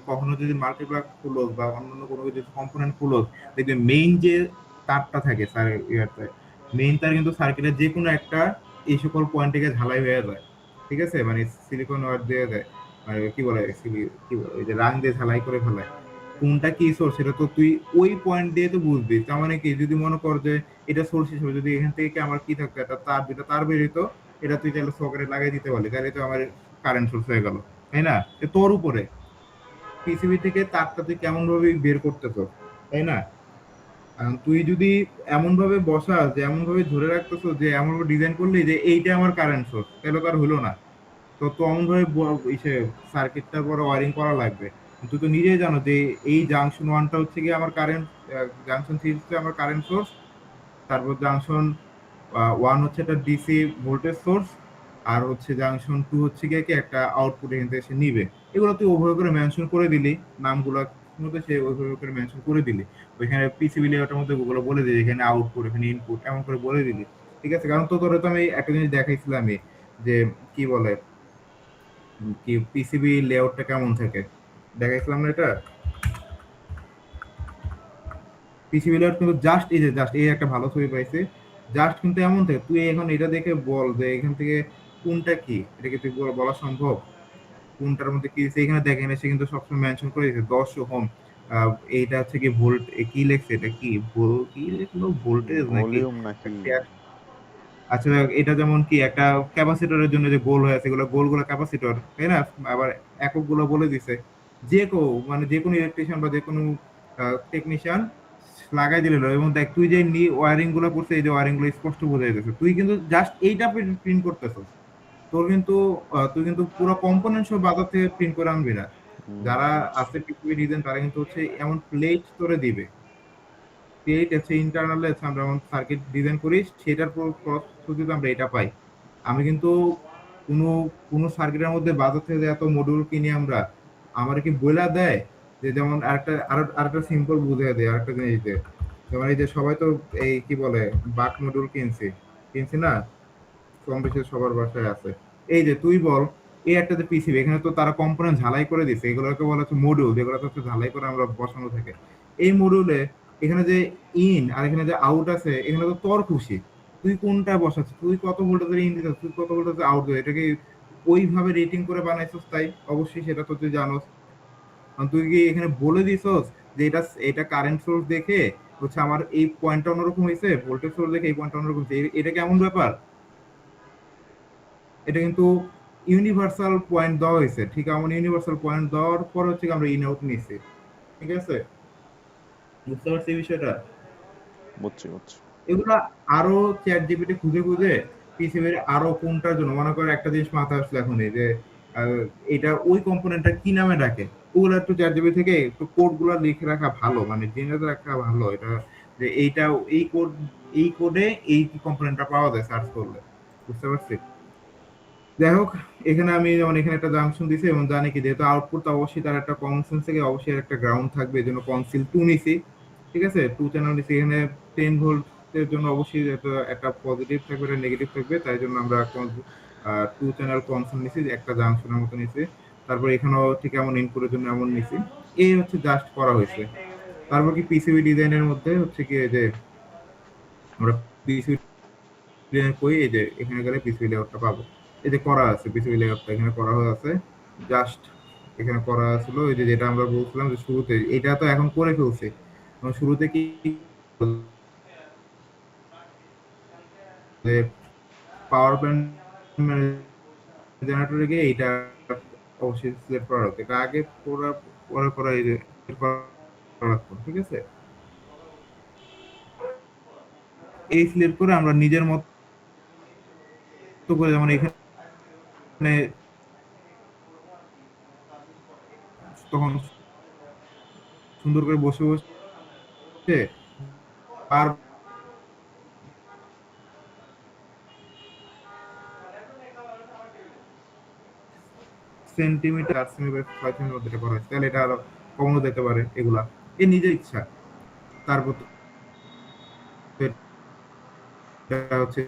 কখনো যদি মাল্টিপ্লাগ ক্লোজ বা অন্যান্য কোনো কিছু কম্পোনেন্ট ক্লোজ দেখবি মেইন যে তারটা থাকে স্যার ইয়াতে মেইন তার কিন্তু সার্কিটের যে কোনো একটা এই সকল পয়েন্ট থেকে ঝালাই হয়ে যায় ঠিক আছে মানে সিলিকন ওয়ার দিয়ে দেয় মানে কি বলে কি বলে ওই যে রাং দিয়ে ঝালাই করে ফেলায় কোনটা কি সোর্স সেটা তো তুই ওই পয়েন্ট দিয়ে তো বুঝবি তার মানে কি যদি মনে কর যে এটা সোর্স হিসেবে যদি এখান থেকে কি আমার কি থাকতো একটা তার দুটা তার বেরিত এটা তুই তাহলে সকেটে লাগিয়ে দিতে পারলি তাহলে তো আমার কারেন্ট সোর্স হয়ে গেল তাই না তোর উপরে পিসিবি থেকে তারটা তুই কেমন ভাবে বের করতেছ তাই না তুই যদি এমন ভাবে বসাস যে এমন ভাবে ধরে রাখতেছ যে এমন ভাবে ডিজাইন করলি যে এইটা আমার কারেন্ট সোর্স তাহলে তো আর হলো না তো অমন ভাবে সার্কিটটা বড় ওয়ারিং করা লাগবে তুই তো নিজেই জানো যে এই জাংশন ওয়ানটা হচ্ছে কি আমার কারেন্ট জাংশন থ্রি হচ্ছে আমার কারেন্ট সোর্স তারপর জাংশন ওয়ান হচ্ছে একটা ডিসি ভোল্টেজ সোর্স আর হচ্ছে জাংশন টু হচ্ছে গিয়ে কি একটা আউটপুট এখান থেকে সে নিবে এগুলো তুই ওভাবে করে মেনশন করে দিলি নামগুলো মধ্যে সে ওইভাবে করে মেনশন করে দিলি ওইখানে পিসিবি লেআউটের মধ্যে গুলো বলে দিলি এখানে আউটপুট এখানে ইনপুট এমন করে বলে দিলি ঠিক আছে কারণ তো তোর তো আমি একটা জিনিস দেখাইছিলাম যে কি বলে কি পিসিবি লেআউটটা কেমন থাকে দেখাইছিলাম না এটা পিসিবি লেআউট কিন্তু জাস্ট এই একটা ভালো ছবি পাইছে জাস্ট কিন্তু এমন থেকে তুই এখন এটা দেখে বল যে এখান থেকে কোনটা কি, এটা কি তুই বলা সম্ভব কোনটার মধ্যে কি দিছে? এখানে দেখেন সে কিন্তু সবসময় মেনশন করে দিয়েছে 10 ওহম। এইটা হচ্ছে কি ভোল্ট, কি লেখছে এটা কি কি লিখলো, ভোল্টেজ নাকি? ভলিউম নাকি? আচ্ছা এটা যেমন কি একটা ক্যাপাসিটরের জন্য যে গোল হয়ে আছে, এগুলো গোলগুলো ক্যাপাসিটর, তাই না? আবার একক গুলো বলে দিছে। যে কেউ মানে যে কোনো ইলেকট্রিশিয়ান বা যে কোনো টেকনিশিয়ান লাগাই দিলে হলো। এবং দেখ তুই যে ওয়ারিং গুলো করছে, এই যে ওয়ারিং গুলো স্পষ্ট বোঝা যাচ্ছে, তুই কিন্তু জাস্ট এইটা প্রিন্ট করতেছিস। তোর কিন্তু তুই কিন্তু পুরো কম্পোনেন্ট সব বাজার থেকে প্রিন্ট করে আনবি না। যারা আছে পৃথিবীর ডিজাইন তারা কিন্তু হচ্ছে এমন প্লেট তোরে দিবে, প্লেট আছে ইন্টারনালে আছে, আমরা এমন সার্কিট ডিজাইন করি, সেটার পদ্ধতিতে আমরা এটা পাই। আমি কিন্তু কোনো কোনো সার্কিটের মধ্যে বাজার থেকে যে এত মডিউল কিনি আমরা, আমার কি বইলা দেয় যে যেমন আরেকটা সিম্পল বুঝিয়ে দেয়, আরেকটা জিনিস দেয়। যেমন এই যে সবাই তো এই কি বলে বাক মডিউল কিনছি না, কম বেশি সবার বাসায় আছে। এই যে তুই বল, এই একটা যে পিসিবি, এখানে তো তারা কম্পোনেন্ট ঝালাই করে দিছে, এগুলোকে বলা হচ্ছে মডিউল, যেগুলো হচ্ছে ঝালাই করে আমরা বসানো থাকে। এই মডিউলে এখানে যে ইন আর এখানে যে আউট আছে, এখানে তো তোর খুশি, তুই কোনটা বসাচ্ছিস, তুই কত ভোল্টেজের ইন দিচ্ছিস, তুই কত ভোল্টেজের আউট দিচ্ছিস, এটাকে ওইভাবে রেটিং করে বানাইছিস, তাই অবশ্যই সেটা তো তুই জানোস। কারণ তুই কি এখানে বলে দিছস যে এটা কারেন্ট সোর্স দেখে হচ্ছে আমার এই পয়েন্টটা অন্যরকম হয়েছে, ভোল্টেজ সোর্স দেখে এই পয়েন্টটা অন্যরকম হয়েছে, এটা কেমন ব্যাপার? এটা কিন্তু ইউনিভার্সাল পয়েন্ট দেওয়া হয়েছে, ঠিক এমন ইউনিভার্সাল পয়েন্ট দেওয়ার পর হচ্ছে আমরা ইন আউট নিচ্ছি। ঠিক আছে, বুঝতে পারছি বিষয়টা? বুঝছি বুঝছি। এগুলা আরো চ্যাট জিপিটি খুঁজে খুঁজে পিসিবির আরো কোনটার জন্য মনে করে একটা জিনিস মাথায় আসলে এখন এই যে এটা ওই কম্পোনেন্টটা কি নামে ডাকে, ওগুলো একটু চ্যাট জিপিটি থেকে একটু কোড গুলা লিখে রাখা ভালো, মানে জেনে রাখা ভালো এটা, যে এইটা এই কোডে এই কম্পোনেন্টটা পাওয়া যায় সার্চ করলে। বুঝতে পারছি? যাই হোক, এখানে আমি যেমন এখানে একটা জাংশন দিছি এবং জানি কি যেহেতু আউটপুট অবশ্যই তার একটা কমন সেন্স থেকে অবশ্যই একটা গ্রাউন্ড থাকবে, এই জন্য কনসিল 2 নিছি। ঠিক আছে, 2 চ্যানেল নিছি। এখানে 10 ভোল্টের জন্য অবশ্যই একটা পজিটিভ থাকবে, একটা নেগেটিভ থাকবে, তাই জন্য আমরা 2 চ্যানেল কনসিল নিছি, একটা জাংশনের মতো নিছি। তারপর এখানেও ঠিক এমন ইনপুটের জন্য এমন নিছি। এই হচ্ছে জাস্ট করা হয়েছে। তারপর কি পিসিবি ডিজাইনের মধ্যে হচ্ছে কি যে আমরা পিসিবি ডিজাইন করি, এই যে এখানে গেলে পিসিবি লেআউটটা পাবো। এই যে করা আছে পিসিবি লেআউটটা এখানে করা হয়ে আছে, জাস্ট এখানে করা ছিল। এই যে যেটা আমরা বলছিলাম যে শুরুতে, এটা তো এখন করে ফেলছে। শুরুতে কি যে পাওয়ার প্ল্যান্ট জেনারেটরে গিয়ে এইটা অবশ্যই সিলেক্ট করা হতো, এটা আগে পরে এই যে ঠিক আছে, এই সিলেক্ট করে আমরা নিজের মতো করে, যেমন এখানে তখন সুন্দর করে বসে বসে আর সেন্টিমিটার 8 সেমি বাই 6 সেমির মধ্যে এটা করা হয়েছে, তাহলে এটা আরো কমও দিতে পারে। এগুলা এ নিজের ইচ্ছা। তারপর এটা হচ্ছে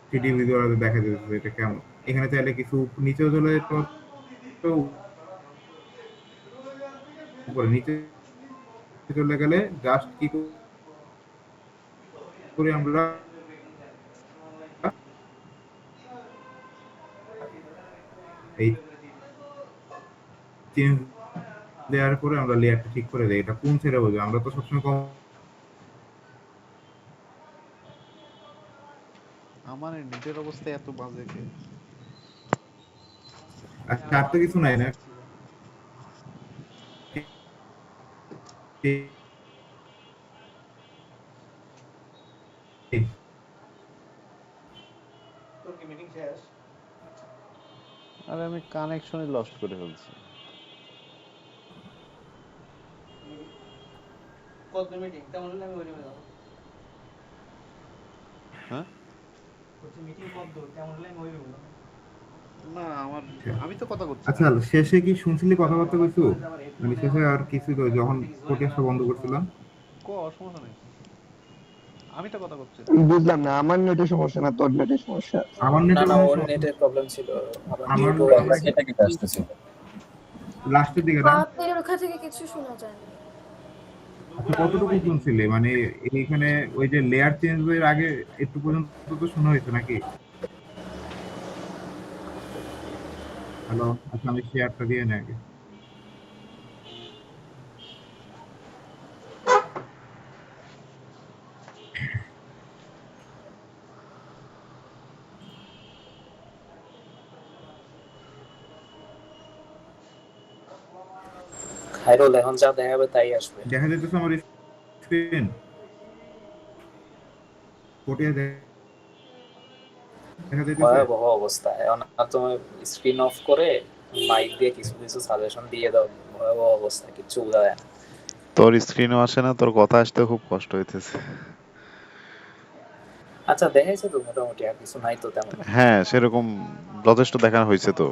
থ্রিডি ভিজুয়াল দেখা যাচ্ছে এটা কেমন। এখানে চাইলে কিছু নিচেও চলে যেত, তো উপরে নিচে চলে গেলে জাস্ট কি করে আমরা এই চেঞ্জ দেওয়ার পরে আমরা লেয়ারটা ঠিক করে দেই, এটা কোন ছেড়ে বোঝে, আমরা তো সবসময় আমার নেটের অবস্থা এত বাজে যে আচ্ছা আর তো কিছু নাই না। আরে আমি কানেকশনই লস্ট করে ফেলছি। হ্যাঁ না আমার, আমি তো কথা করছি। আচ্ছা শেষে কি শুনছিলি কথাবার্তা কিছু, মানে শেষে আর কিছু তো যখন পডকাস্টটা বন্ধ করছিলাম? সমস্যা নেই, আমি তো কথা করছি। বুঝলাম না, আমার নেটের সমস্যা না তোর নেটের সমস্যা? আমার না নেটে না, মনে ওর হয় নেটের প্রবলেম ছিল, আবার আমার মিউটও নেটে হয়ে মনে গেছে। হয় কেটে কেটে আসতেছিল। লাস্টের দিকে না। আপনাদের ওখান থেকে কিছু শোনা যায় না। কতটুকু শুনছিলে মানে এইখানে ওই যে লেয়ার চেঞ্জ এর আগে একটু পর্যন্ত তো শোনা হয়েছে নাকি? হ্যালো, আচ্ছা আমি শেয়ারটা দিয়ে নিই আগে। খাইরুল এখন যা দেখাবে তাই আসবে। দেখা যাইতেছে আমার স্ক্রিন ফটিয়ে দেখা যাইতেছে। ভয়াবহ অবস্থা। এখন আর তুমি স্ক্রিন অফ করে মাইক দিয়ে কিছু কিছু সাজেশন দিয়ে দাও, ভয়াবহ অবস্থা, কিচ্ছু বোঝা যায় না। তোর স্ক্রিনও আসে না, তোর কথা আসতে খুব কষ্ট হইতেছে। আচ্ছা দেখাইছে তো মোটামুটি, আর কিছু নাই তো তেমন। হ্যাঁ, সেরকম যথেষ্ট দেখানো হয়েছে তো।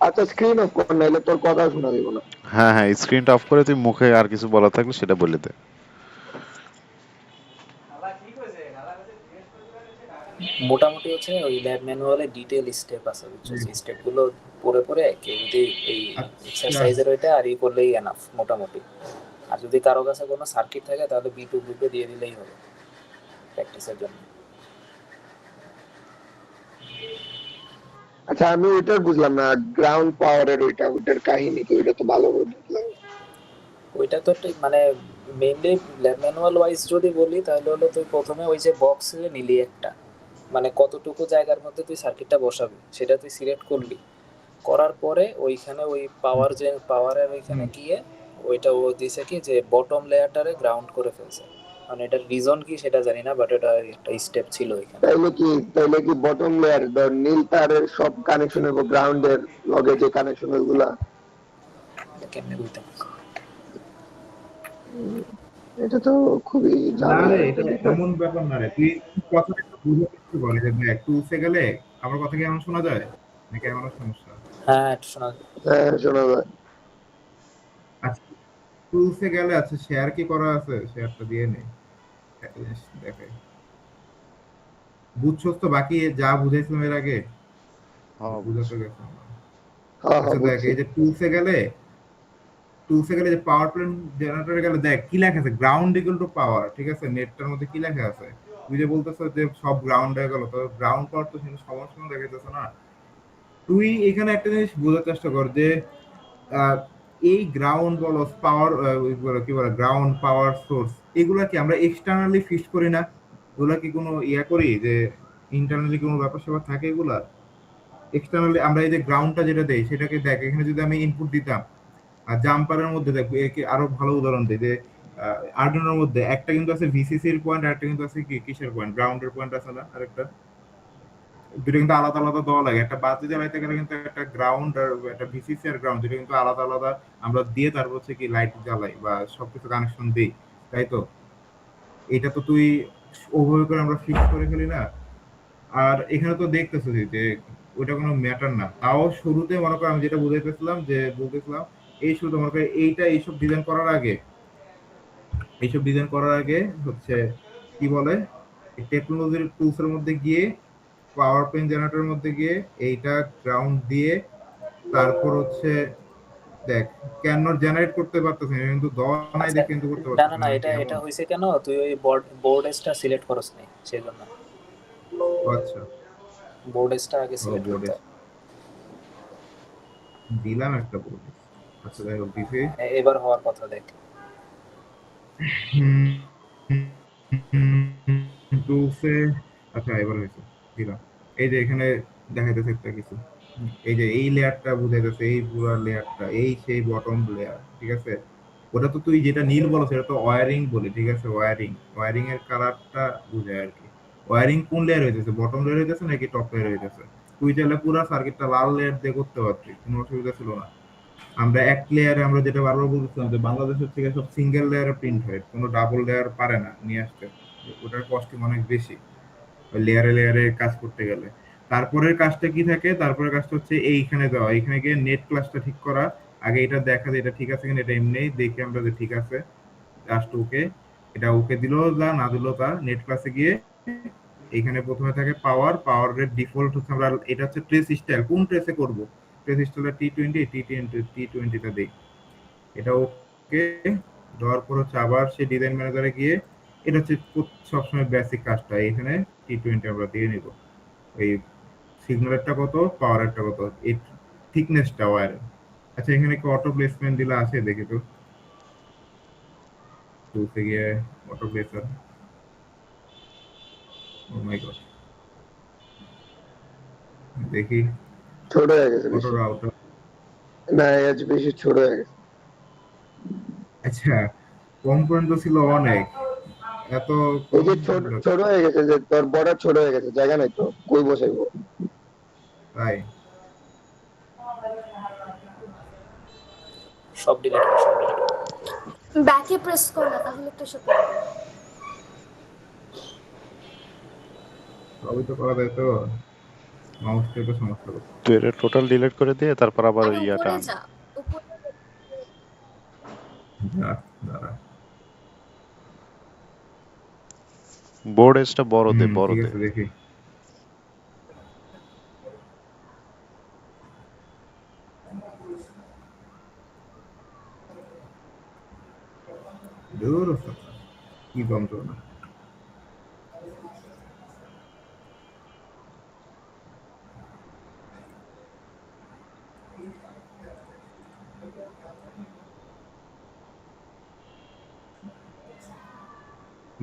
আচ্ছা স্ক্রিন অফ কর, নাইলে তোর কথা শোনা দিব না। হ্যাঁ হ্যাঁ, স্ক্রিনটা অফ করে তুই মুখে আর কিছু বলা থাকলে সেটা বলে দে। মোটামুটি হচ্ছে ওই ল্যাব ম্যানুয়ালে ডিটেল স্টেপ আছে, বুঝছো? সেই স্টেপগুলো পড়ে পড়ে কেউ যদি এই আচ্ছা এক্সারসাইজের ওইটা আর ই করলেই এনাফ মোটামুটি। আর যদি কারো কাছে কোনো সার্কিট থাকে তাহলে B2 গ্রুপে দিয়ে দিলেই হবে প্র্যাকটিসের জন্য। আচ্ছা আমি ওইটার বুঝলাম না, গ্রাউন্ড পাওয়ারের ওইটার কাহিনী কি? ওইটা তো ভালো করে বুঝলাম না। ওইটা তো ঠিক মানে মেইনলি ল্যাব ম্যানুয়াল ওয়াইজ যদি বলি তাহলে হলো তুই প্রথমে ওই যে বক্স নিলি একটা, মানে কতটুকু জায়গার মধ্যে তুই সার্কিটটা বসাবি সেটা তুই সিলেক্ট করলি। করার পরে ওইখানে ওই পাওয়ার যে পাওয়ারের ওইখানে গিয়ে ওইটা ও দিছে কি যে বটম লেয়ারটারে গ্রাউন্ড করে ফেলছে। মানে এটার রিজন কি সেটা জানি না, বাট এটা একটা স্টেপ ছিল ওইখানে। তাইলে কি বটম লেয়ার ধর নীল তারের সব কানেকশন এবং গ্রাউন্ডের লগে যে কানেকশন গুলা, কেমনে বুঝতাম? এটা তো খুবই না ঝামেলা রে, একটা এটা বিষয়। এমন ব্যাপার না রে, তুই কথাটা একটু বুঝে একটু বলে যে দেখ টুলসে গেলে আমার কথা কি এমন শোনা যায় নাকি এমন সমস্যা? হ্যাঁ একটু শোনা। হ্যাঁ শোনা যায়। আচ্ছা টুলসে গেলে আচ্ছা শেয়ার কি করা আছে? শেয়ারটা দিয়ে নে, একটা জিনিস দেখাই। বুঝছস তো বাকি যা বুঝাইছিলাম এর আগে? হ্যাঁ, বুঝাতে গেছিলাম না। হ্যাঁ আচ্ছা হ্যাঁ দেখ বুঝছি। এই যে টুলসে গেলে যে পাওয়ার প্ল্যান্ট জেনারেটরে গেলে দেখ কি লেখা আছে, গ্রাউন্ড ইকুয়াল টু পাওয়ার, ঠিক আছে? নেটটার মধ্যে কি লেখা আছে? তুই যে বলতেছ যে সব গ্রাউন্ড হয়ে গেল, তো গ্রাউন্ড পাওয়ার তো কিন্তু সমান সমান দেখাইতেছে না। তুই এখানে একটা জিনিস বোঝার চেষ্টা কর যে আহ, এই গ্রাউন্ড বলো পাওয়ার কি বলে গ্রাউন্ড পাওয়ার সোর্স, এগুলা কি আমরা এক্সটার্নালি ফিক্স করি না? ওগুলা কি কোনো ইয়া করি যে ইন্টারনালি কোনো ব্যাপার স্যাপার থাকে? এগুলা এক্সটার্নালি আমরা এই যে গ্রাউন্ডটা যেটা দেই সেটাকে দেখ, এখানে যদি আমি ইনপুট দিতাম আর জাম্পারের মধ্যে দেখো একে আরো ভালো উদাহরণ দিই যে আর্ডিনোর মধ্যে একটা কিন্তু আছে ভিসিসির পয়েন্ট, আর একটা কিন্তু আছে কি কিসের পয়েন্ট, গ্রাউন্ডের পয়েন্ট আছে না আরেকটা? দুটো কিন্তু আলাদা আলাদা দেওয়া লাগে। একটা বাতি জ্বালাইতে গেলে কিন্তু একটা গ্রাউন্ড আর একটা ভিসিসি আর গ্রাউন্ড দুটো কিন্তু আলাদা আলাদা আমরা দিয়ে তারপর হচ্ছে কি লাইট জ্বালাই বা সবকিছু কানেকশন দিই, তাই তো? এটা তো তুই ওভাবে করে আমরা ফিক্স করে ফেলি না। আর এখানে তো দেখতেছো যে ওটা কোনো ম্যাটার না। তাও শুরুতে মনে করো আমি যেটা বুঝাইতেছিলাম যে বলতেছিলাম এই শুরুতে মনে করো এইসব ডিজাইন করার আগে হচ্ছে কি বলে টেকনোলজির টুলস এর মধ্যে গিয়ে পাওয়ার পয়েন্ট জেনারেটরের মধ্যে গিয়ে এইটা গ্রাউন্ড দিয়ে তারপর হচ্ছে দেখ কেন জেনারেট করতে পারতেছে না কিন্তু দেওয়া নাই আচ্ছা দেখে কিন্তু করতে না না পারতেছে না, না এটা নাকি এটা এমন? হয়েছে কেন, তুই ওই বোর্ড এজটা সিলেক্ট করস নাই সেই জন্য। আচ্ছা বোর্ড এজটা আগে ও সিলেক্ট বোর্ডে করতে হবে। দিলাম একটা বোর্ড। আচ্ছা যাই হোক দিছি। এবার হওয়ার কথা দেখ। টুলসে আচ্ছা এবার হয়েছে, দিলাম। এই যে এখানে দেখাইতেছে একটা কিছু, এই যে এই লেয়ারটা বুঝাইতেছে, এই পুরো লেয়ারটা এই সেই বটম লেয়ার, ঠিক আছে? ওটা তো তুই যেটা নীল বলো সেটা তো ওয়্যারিং বলি, ঠিক আছে? ওয়্যারিং এর কালারটা বুঝায় আর কি। ওয়্যারিং কোন লেয়ার হইতেছে, বটম লেয়ার হইতেছে নাকি টপ লেয়ার হইতেছে? তুই চাইলে পুরো সার্কিটটা লাল লেয়ার দিয়ে করতে পারতি, কোনো অসুবিধা ছিল না। আমরা এক লেয়ারে আমরা যেটা বারবার বলছিলাম যে বাংলাদেশের থেকে সব সিঙ্গেল লেয়ারে প্রিন্ট হয়, কোনো ডাবল লেয়ার পারে না নিয়ে আসতে, ওটার কস্টিং অনেক বেশি লেয়ারে লেয়ারে কাজ করতে গেলে। তারপরের কাজটা কি থাকে, তারপরের কাজটা হচ্ছে এইখানে দেওয়া, এইখানে গিয়ে নেট ক্লাসটা ঠিক করা। আগে এটা দেখা যে এটা ঠিক আছে কিনা, এটা এমনি দেখে আমরা যে ঠিক আছে জাস্ট ওকে, এটা ওকে দিলো যা না দিলো তা। নেট ক্লাসে গিয়ে এখানে প্রথমে থাকে পাওয়ারের ডিফল্ট হচ্ছে আমরা এটা হচ্ছে ট্রেস স্টাইল, কোন ট্রেসে করব, ট্রেস স্টাইল T20 টা দেই, এটা ওকে। দেওয়ার পর হচ্ছে আবার সেই ডিজাইন ম্যানেজারে গিয়ে এটা হচ্ছে সবসময় বেসিক কাজটা এখানে T20 আমরা দিয়ে নিব। এই সিগন্যালেরটা কত, পাওয়ারেরটা কত, এই থিকনেসটা ওয়্যার। আচ্ছা এখানে কি অটো প্লেসমেন্ট দিলে আছে দেখি তো, টুলসে গিয়ে অটো প্লেসার, ও মাই গড, দেখি ছোট হয়ে গেছে অটো বেশি, রাউটার। না এজ বেশি ছোট হয়ে গেছে। আচ্ছা কম্পোনেন্ট তো ছিল অনেক, এত এই কম। যে ছোট হয়ে গেছে, যে তোর বর্ডার ছোট হয়ে গেছে, জায়গা নাই তো কই বসাইবো। তাই সব ডিলিট কর, সব ডিলিট কর। ব্যাকে প্রেস কর না, তাহলে তো এসে পড়বে। সবই তো করা যায় তো, মাউসটা একটু সমস্যা করছে। তো এটা টোটাল ডিলিট করে দিয়ে তারপর আবার আরে ইয়াটা উপরে আন। যা, উপরে। দাঁড়া, বোর্ড এজটা বড় দে, বড় ঠিক দে। আছে দেখি। দূর কি যন্ত্রণা।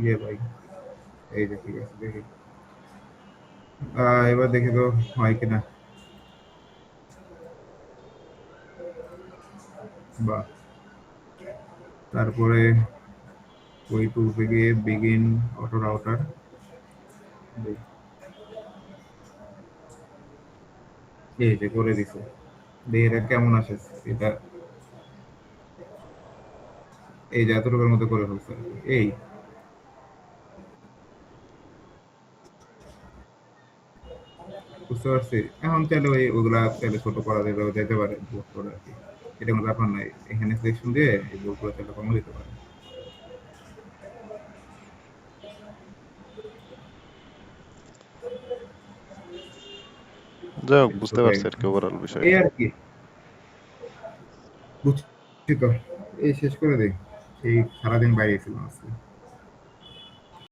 ইয়ে ভাই, এই যে ঠিক আছে দেখি। এবার দেখি তো হয় কিনা। বাহ, তারপরে ওই টুলসে গিয়ে বিগিন অটো রাউটার, এই যে করে দিছে। দেখি এটা কেমন আসে। এটা এই যে এতটুকুর মধ্যে করে ফেলছে আর কি। এই বুঝতে পারছি। এখন চাইলে ওগুলা চাইলে ছোট করা যাবে, যেতে পারে বোর্ড করে আর কি, এটা কোনো ব্যাপার নাই। এখানে সিলেকশন দিয়ে এই বোর্ড করে চাইলে কমও দিতে পারে। যাই হোক, বুঝতে পারছি আর কি ওভারঅল এই বিষয়টা। আর কি, বুঝছি তো। এই শেষ করে দেই, এই সারাদিন বাইরে ছিলাম আজকে।